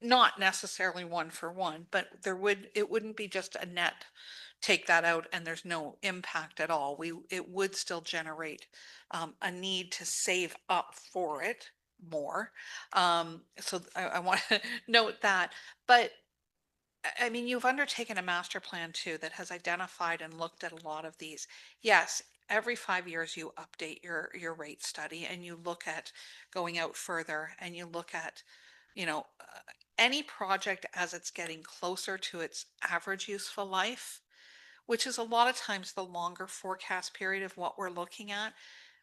Not necessarily 1 for 1, but it wouldn't be just a net take that out and there's no impact at all. It would still generate a need to save up for it more. So I want to note that, but I mean, you've undertaken a master plan too that has identified and looked at a lot of these. Yes, every 5 years you update your rate study and you look at going out further and you look at, any project as it's getting closer to its average useful life, which is a lot of times the longer forecast period of what we're looking at.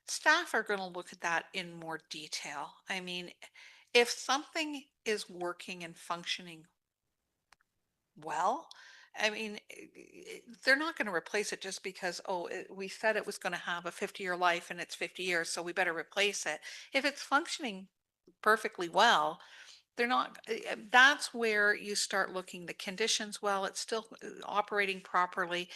Staff are going to look at that in more detail. I mean, if something is working and functioning well, I mean, they're not going to replace it just because, we said it was going to have a 50-year life and it's 50 years, so we better replace it. If it's functioning perfectly well, they're not, that's where you start looking the conditions. Well, it's still operating properly.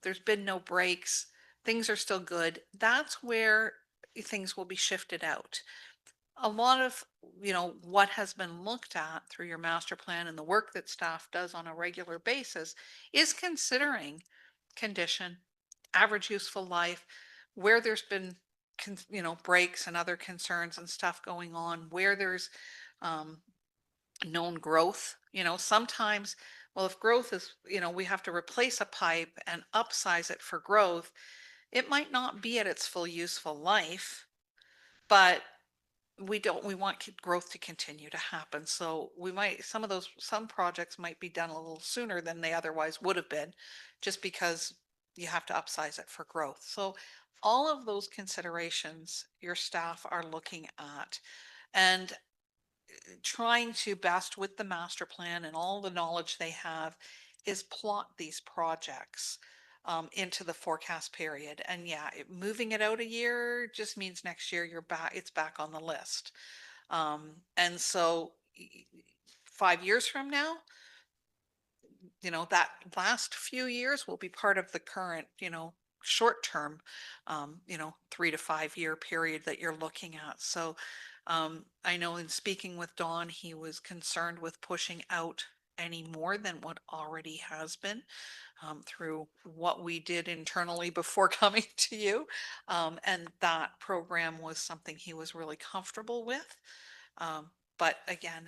There's been no breaks. Things are still good. That's where things will be shifted out. A lot of, what has been looked at through your master plan and the work that staff does on a regular basis is considering condition, average useful life, where there's been, breaks and other concerns and stuff going on, where there's known growth, sometimes, well, if growth is, we have to replace a pipe and upsize it for growth, it might not be at its full useful life, but we want growth to continue to happen. So some projects might be done a little sooner than they otherwise would have been, just because you have to upsize it for growth. So all of those considerations your staff are looking at, and trying to best with the master plan and all the knowledge they have is plot these projects into the forecast period. And yeah, moving it out a year just means next year it's back on the list. And so 5 years from now, that last few years will be part of the current, short term, 3 to 5 year period that you're looking at. So I know in speaking with Don, he was concerned with pushing out any more than what already has been through what we did internally before coming to you. And that program was something he was really comfortable with. But again,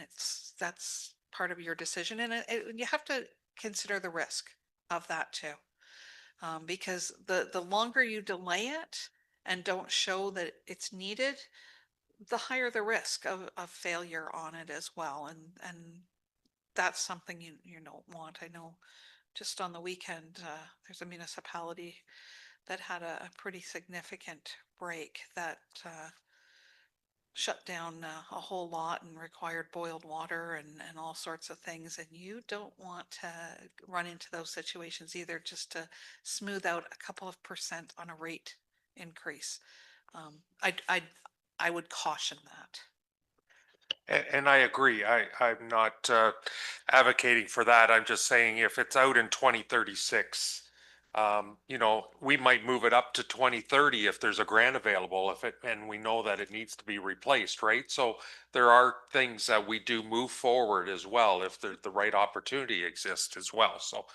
that's part of your decision, and you have to consider the risk of that too. Because the longer you delay it and don't show that it's needed, the higher the risk of failure on it as well. And that's something you don't want. I know just on the weekend, there's a municipality that had a pretty significant break that shut down a whole lot and required boiled water and all sorts of things. And you don't want to run into those situations either, just to smooth out a couple of percent on a rate increase. I would caution that. And I agree. I'm not advocating for that. I'm just saying if it's out in 2036, we might move it up to 2030 if there's a grant available, and we know that it needs to be replaced, right? So there are things that we do move forward as well if the right opportunity exists as well. So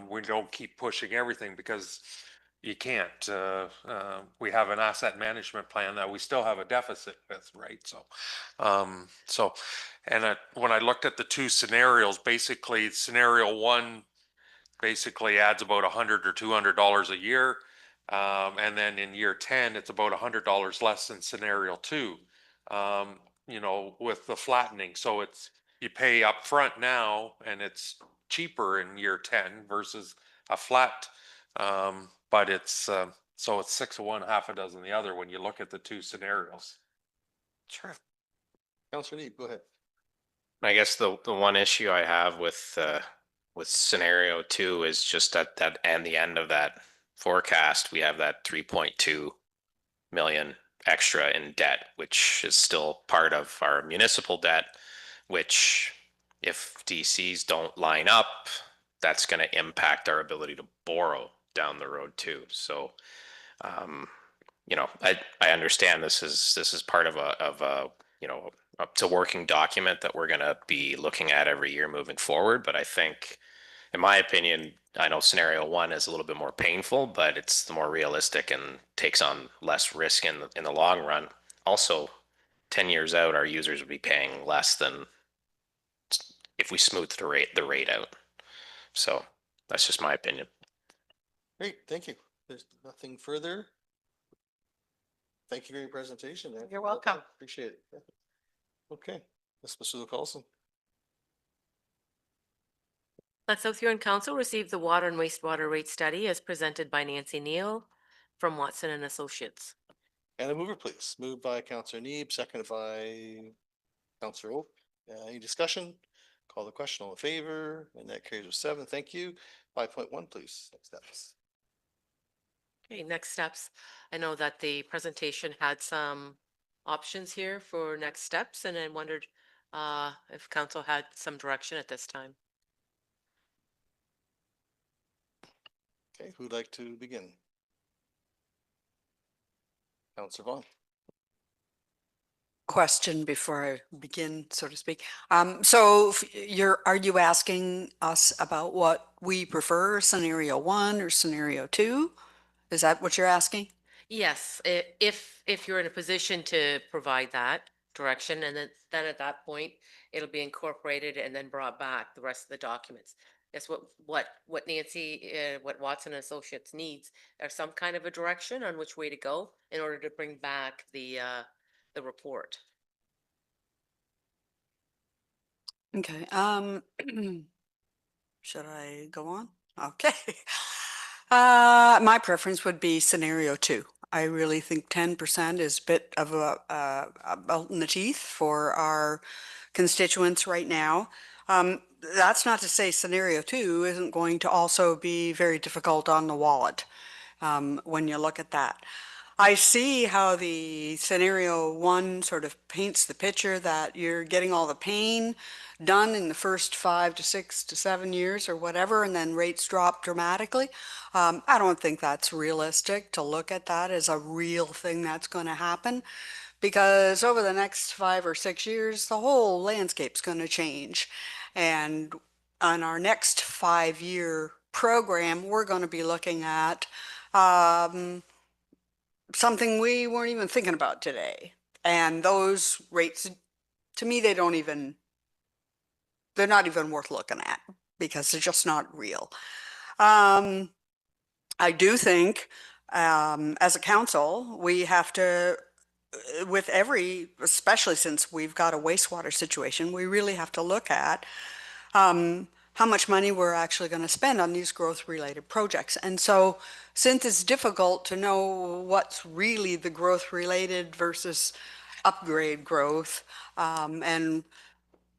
we don't keep pushing everything because you can't. We have an asset management plan that we still have a deficit with, right? And when I looked at the two scenarios, basically scenario one basically adds about $100 or $200 a year. And then in year 10, it's about $100 less than scenario two, with the flattening. So you pay up front now and it's cheaper in year 10 versus a flat. But so it's 6 of one, half a dozen the other when you look at the two scenarios. Sure. Councillor Neeb, go ahead. I guess the one issue I have with scenario two is just at that and the end of that forecast, we have that 3.2 million extra in debt, which is still part of our municipal debt, which if DCs don't line up, that's going to impact our ability to borrow down the road too. So, I understand this is part of a it's a working document that we're going to be looking at every year moving forward. But I think, in my opinion, I know scenario one is a little bit more painful, but it's the more realistic and takes on less risk in the long run. Also, 10 years out, our users would be paying less than if we smooth the rate out. So that's just my opinion. Great, thank you. There's nothing further. Thank you for your presentation. You're welcome. Appreciate it. Okay, Ms. Basula Carlson. Let South Huron Council receive the water and wastewater rate study as presented by Nancy Neal from Watson and Associates. And a mover, please. Moved by Councillor Neeb, seconded by Councillor Oak. Any discussion? Call the question. All in favor, and that carries with 7. Thank you. 5.1, please. Next steps. Okay, next steps. I know that the presentation had some options here for next steps, and I wondered if council had some direction at this time. Okay, who'd like to begin? Councillor Vaughn. Question before I begin, so to speak. So are you asking us about what we prefer, scenario 1 or scenario 2? Is that what you're asking? Yes, if you're in a position to provide that, direction, and then at that point, it'll be incorporated and then brought back, the rest of the documents. That's what Nancy, what Watson and Associates needs, or some kind of a direction on which way to go in order to bring back the report. Okay, should I go on? Okay. My preference would be scenario 2. I really think 10% is a bit of a belt in the teeth for our constituents right now. That's not to say scenario 2 isn't going to also be very difficult on the wallet when you look at that. I see how the scenario 1 sort of paints the picture that you're getting all the pain done in the first 5 to 6 to 7 years or whatever, and then rates drop dramatically. I don't think that's realistic to look at that as a real thing that's going to happen, because over the next 5 or 6 years, the whole landscape's going to change. And on our next 5-year program, we're going to be looking at something we weren't even thinking about today. And those rates, to me, they're not even worth looking at because they're just not real. I do think as a council, we have to, especially since we've got a wastewater situation, we really have to look at how much money we're actually going to spend on these growth related projects. And so since it's difficult to know what's really the growth related versus upgrade growth, and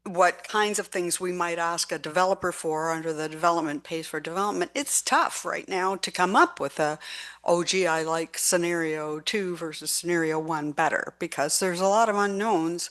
what kinds of things we might ask a developer for under the development pays for development, it's tough right now to come up with oh gee, I like scenario 2 versus scenario 1 better, because there's a lot of unknowns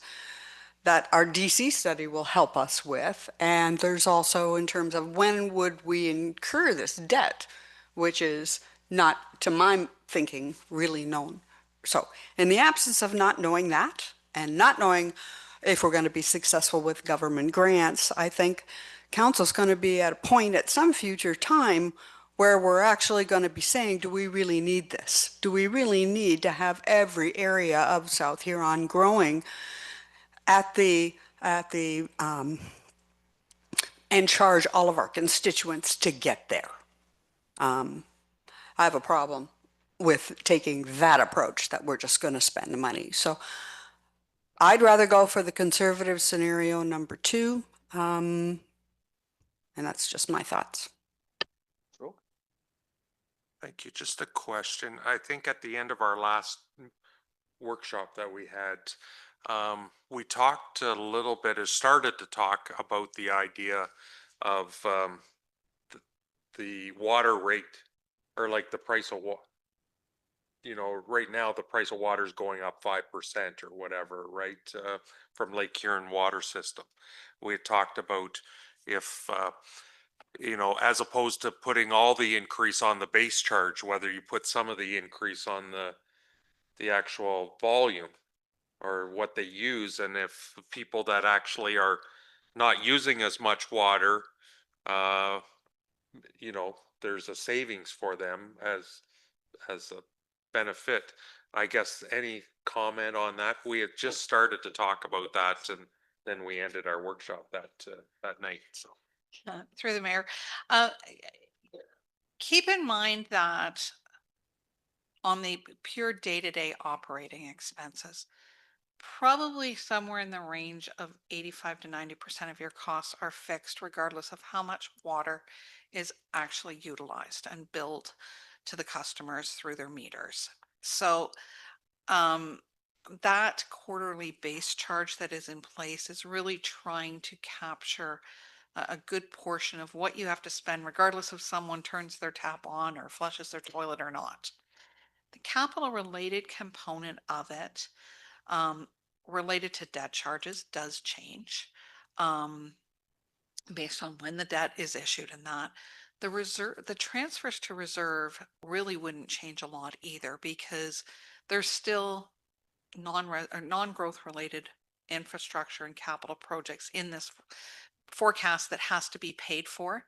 that our DC study will help us with. And there's also in terms of when would we incur this debt, which is not, to my thinking, really known. So in the absence of not knowing that and not knowing if we're going to be successful with government grants, I think council's going to be at a point at some future time where we're actually going to be saying, do we really need this? Do we really need to have every area of South Huron growing and charge all of our constituents to get there? I have a problem with taking that approach, that we're just going to spend the money. So I'd rather go for the conservative scenario number 2. And that's just my thoughts. Thank you. Just a question. I think at the end of our last workshop that we had, we talked a little bit, or started to talk about the idea of the water rate, or like the price of water. You know, right now the price of water is going up 5% or whatever, right? From Lake Huron water system. We had talked about if, you know, as opposed to putting all the increase on the base charge, whether you put some of the increase on the actual volume or what they use. And if people that actually are not using as much water, you know, there's a savings for them as a benefit. I guess any comment on that? We had just started to talk about that, and then we ended our workshop that night. So Through the mayor, keep in mind that on the pure day-to-day operating expenses, probably somewhere in the range of 85 to 90% of your costs are fixed, regardless of how much water is actually utilized and billed to the customers through their meters. So that quarterly base charge that is in place is really trying to capture a good portion of what you have to spend, regardless if someone turns their tap on or flushes their toilet or not. The capital related component of it, related to debt charges, does change based on when the debt is issued, and that the transfers to reserve really wouldn't change a lot either, because there's still non-growth related infrastructure and capital projects in this forecast that has to be paid for,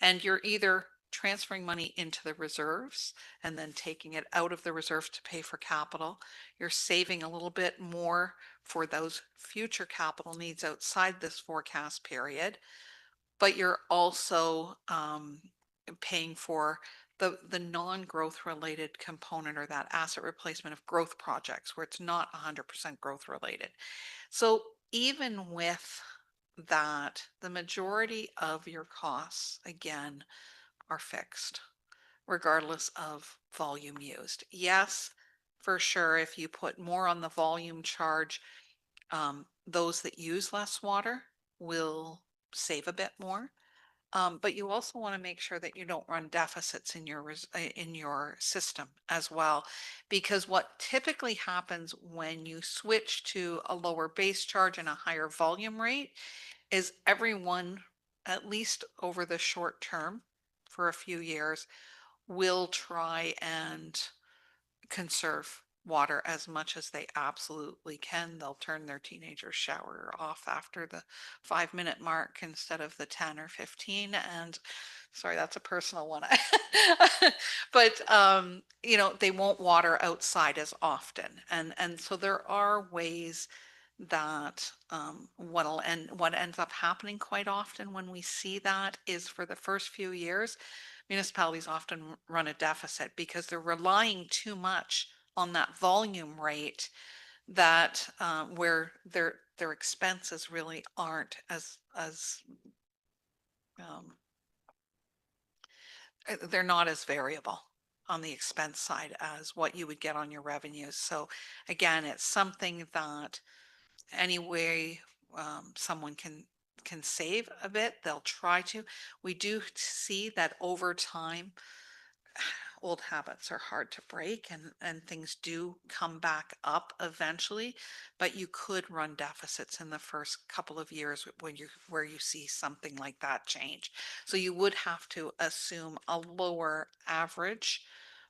and you're either transferring money into the reserves and then taking it out of the reserve to pay for capital. You're saving a little bit more for those future capital needs outside this forecast period, but you're also paying for the non-growth related component, or that asset replacement of growth projects where it's not 100% growth related. So even with that, the majority of your costs, again, are fixed, regardless of volume used. Yes, for sure, if you put more on the volume charge, those that use less water will save a bit more. But you also want to make sure that you don't run deficits in your system as well, because what typically happens when you switch to a lower base charge and a higher volume rate is everyone, at least over the short term, for a few years, will try and conserve water as much as they absolutely can. They'll turn their teenager's shower off after the 5-minute mark instead of the 10 or 15. And sorry, that's a personal one. But you know, they won't water outside as often. And so there are ways that what ends up happening quite often when we see that is, for the first few years, municipalities often run a deficit because they're relying too much on that volume rate, that where their expenses really aren't as they're not as variable on the expense side as what you would get on your revenues. So again, it's something that any way someone can save a bit, they'll try to. We do see that over time, old habits are hard to break, and things do come back up eventually, but you could run deficits in the first couple of years where you see something like that change. So you would have to assume a lower average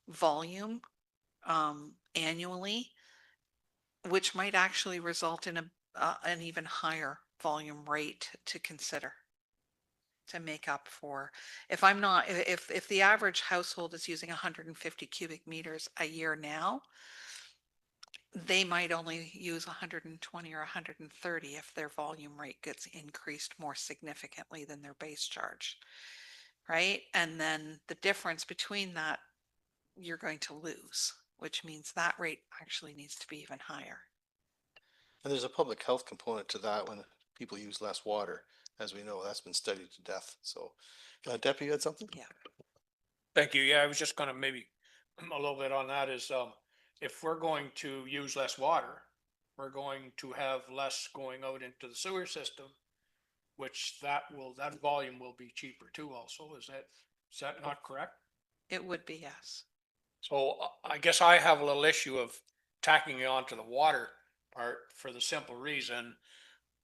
volume annually, which might actually result in an even higher volume rate to consider to make up for. If the average household is using 150 cubic meters a year now, they might only use 120 or 130 if their volume rate gets increased more significantly than their base charge, right? And then the difference between that, you're going to lose, which means that rate actually needs to be even higher. And there's a public health component to that when people use less water. As we know, that's been studied to death. So, Deputy, you had something? Yeah. Thank you. Yeah, I was just gonna maybe a little bit on that is, if we're going to use less water, we're going to have less going out into the sewer system, which that volume will be cheaper too also. Is that not correct? It would be, yes. So I guess I have a little issue of tacking it onto the water part for the simple reason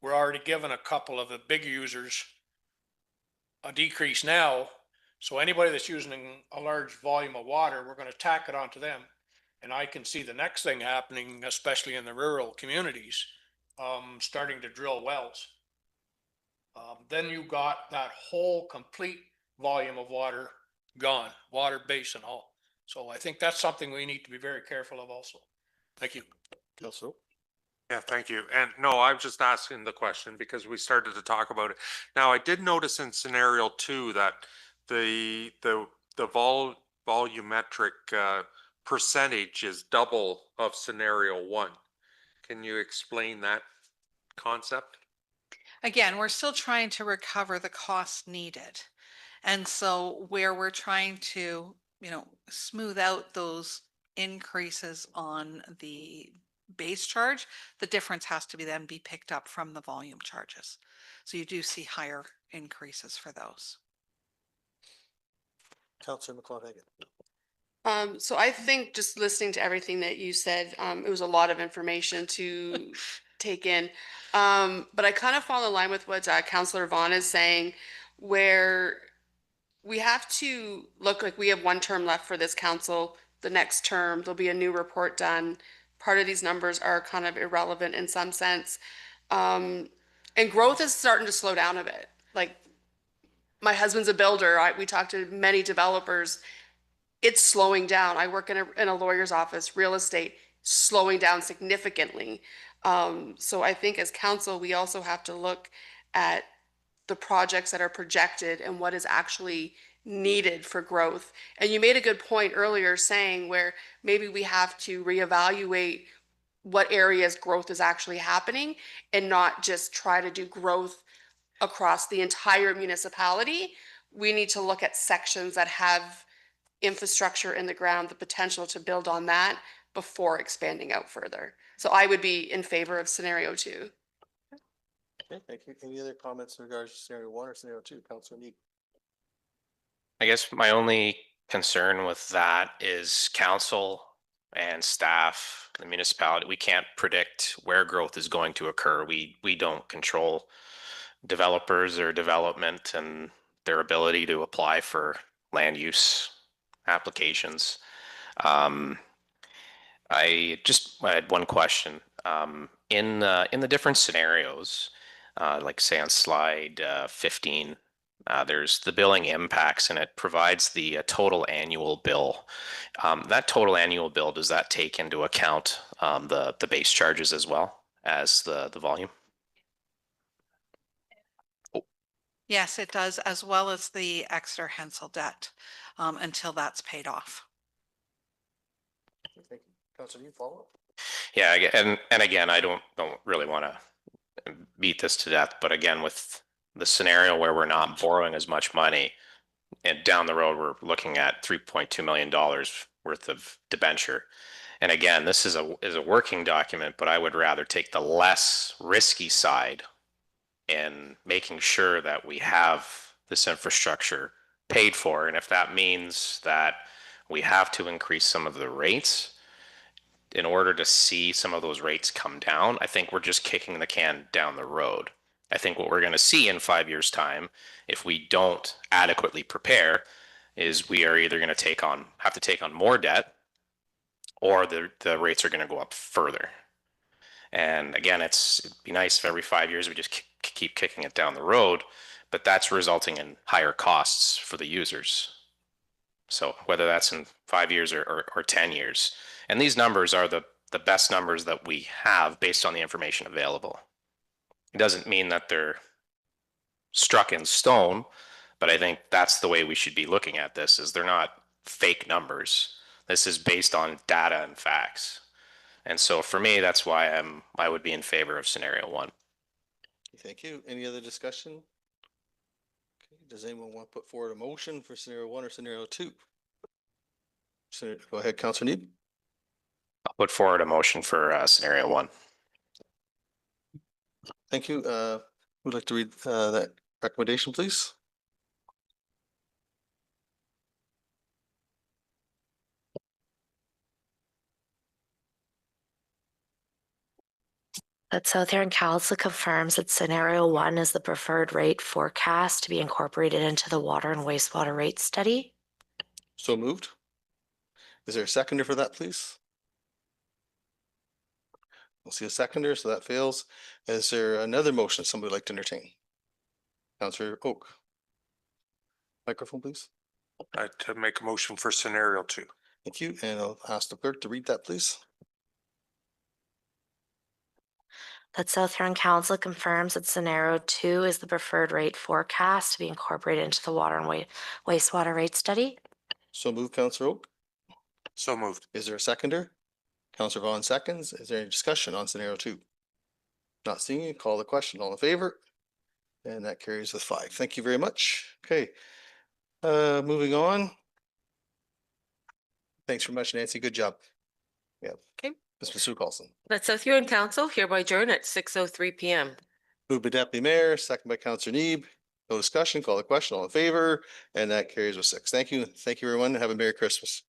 we're already given a couple of the big users a decrease now. So anybody that's using a large volume of water, we're going to tack it onto them. And I can see the next thing happening, especially in the rural communities, starting to drill wells. Then you got that whole complete volume of water gone, water base and all. So I think that's something we need to be very careful of also. Thank you. Councilor? Yeah, thank you. And no, I'm just asking the question because we started to talk about it. Now, I did notice in scenario 2 that the volumetric percentage is double of scenario 1. Can you explain that concept? Again, we're still trying to recover the costs needed. And so where we're trying to, smooth out those increases on the base charge, the difference has to then be picked up from the volume charges. So you do see higher increases for those. Councilor McClellan-Hagan. So I think just listening to everything that you said, it was a lot of information to take in. But I kind of fall in line with what Councillor Vaughn is saying, where we have to look like we have one term left for this council. The next term, there'll be a new report done. Part of these numbers are kind of irrelevant in some sense. And growth is starting to slow down a bit. Like my husband's a builder. We talked to many developers. It's slowing down. I work in a lawyer's office, real estate, slowing down significantly. So I think as council, we also have to look at the projects that are projected and what is actually needed for growth. And you made a good point earlier saying where maybe we have to reevaluate what areas growth is actually happening and not just try to do growth across the entire municipality. We need to look at sections that have infrastructure in the ground, the potential to build on that before expanding out further. So I would be in favor of scenario 2. Okay, thank you. Any other comments in regards to scenario 1 or scenario 2? Councilor Neeb. I guess my only concern with that is council and staff, the municipality. We can't predict where growth is going to occur. We don't control developers or development and their ability to apply for land use applications. I had one question. In the different scenarios, like say on slide 15, there's the billing impacts and it provides the total annual bill. That total annual bill, does that take into account the base charges as well as the volume? Yes, it does, as well as the extra Hensel debt until that's paid off. Thank you. Councilor Neeb, follow up? Yeah, and again, I don't really want to beat this to death, but again, with the scenario where we're not borrowing as much money, and down the road we're looking at $3.2 million worth of debenture. And again, this is a working document, but I would rather take the less risky side in making sure that we have this infrastructure paid for. And if that means that we have to increase some of the rates in order to see some of those rates come down, I think we're just kicking the can down the road. I think what we're going to see in 5 years' time, if we don't adequately prepare, is we are either going to have to take on more debt, or the rates are going to go up further. And again, it'd be nice if every 5 years we just keep kicking it down the road, but that's resulting in higher costs for the users. So whether that's in 5 years or 10 years, and these numbers are the best numbers that we have based on the information available. It doesn't mean that they're struck in stone, but I think that's the way we should be looking at this, is they're not fake numbers. This is based on data and facts. And so for me, that's why I would be in favor of scenario 1. Thank you. Any other discussion? Okay. Does anyone want to put forward a motion for scenario 1 or scenario 2? Go ahead, Councilor Neeb. I'll put forward a motion for scenario 1. Thank you. Would like to read that recommendation, please? That South Huron Council confirms that scenario 1 is the preferred rate forecast to be incorporated into the water and wastewater rate study. So moved. Is there a seconder for that, please? We'll see a seconder, so that fails. Is there another motion somebody would like to entertain? Councilor Oak. Microphone, please. To make a motion for scenario 2. Thank you. And I'll ask the clerk to read that, please. That South Huron Council confirms that scenario 2 is the preferred rate forecast to be incorporated into the water and wastewater rate study. So moved, Councilor Oak. So moved. Is there a seconder? Councilor Vaughn seconds. Is there any discussion on scenario 2? Not seeing you, call the question. All in favor? And that carries with 5. Thank you very much. Okay. Moving on. Thanks very much, Nancy. Good job. Yeah. Okay. Mr. Sue Carlson. Let South Huron Council hereby adjourn at 6:03 PM. Moved by Deputy Mayor, second by Councilor Neeb. No discussion, call the question. All in favor? And that carries with 6. Thank you. Thank you, everyone. Have a Merry Christmas.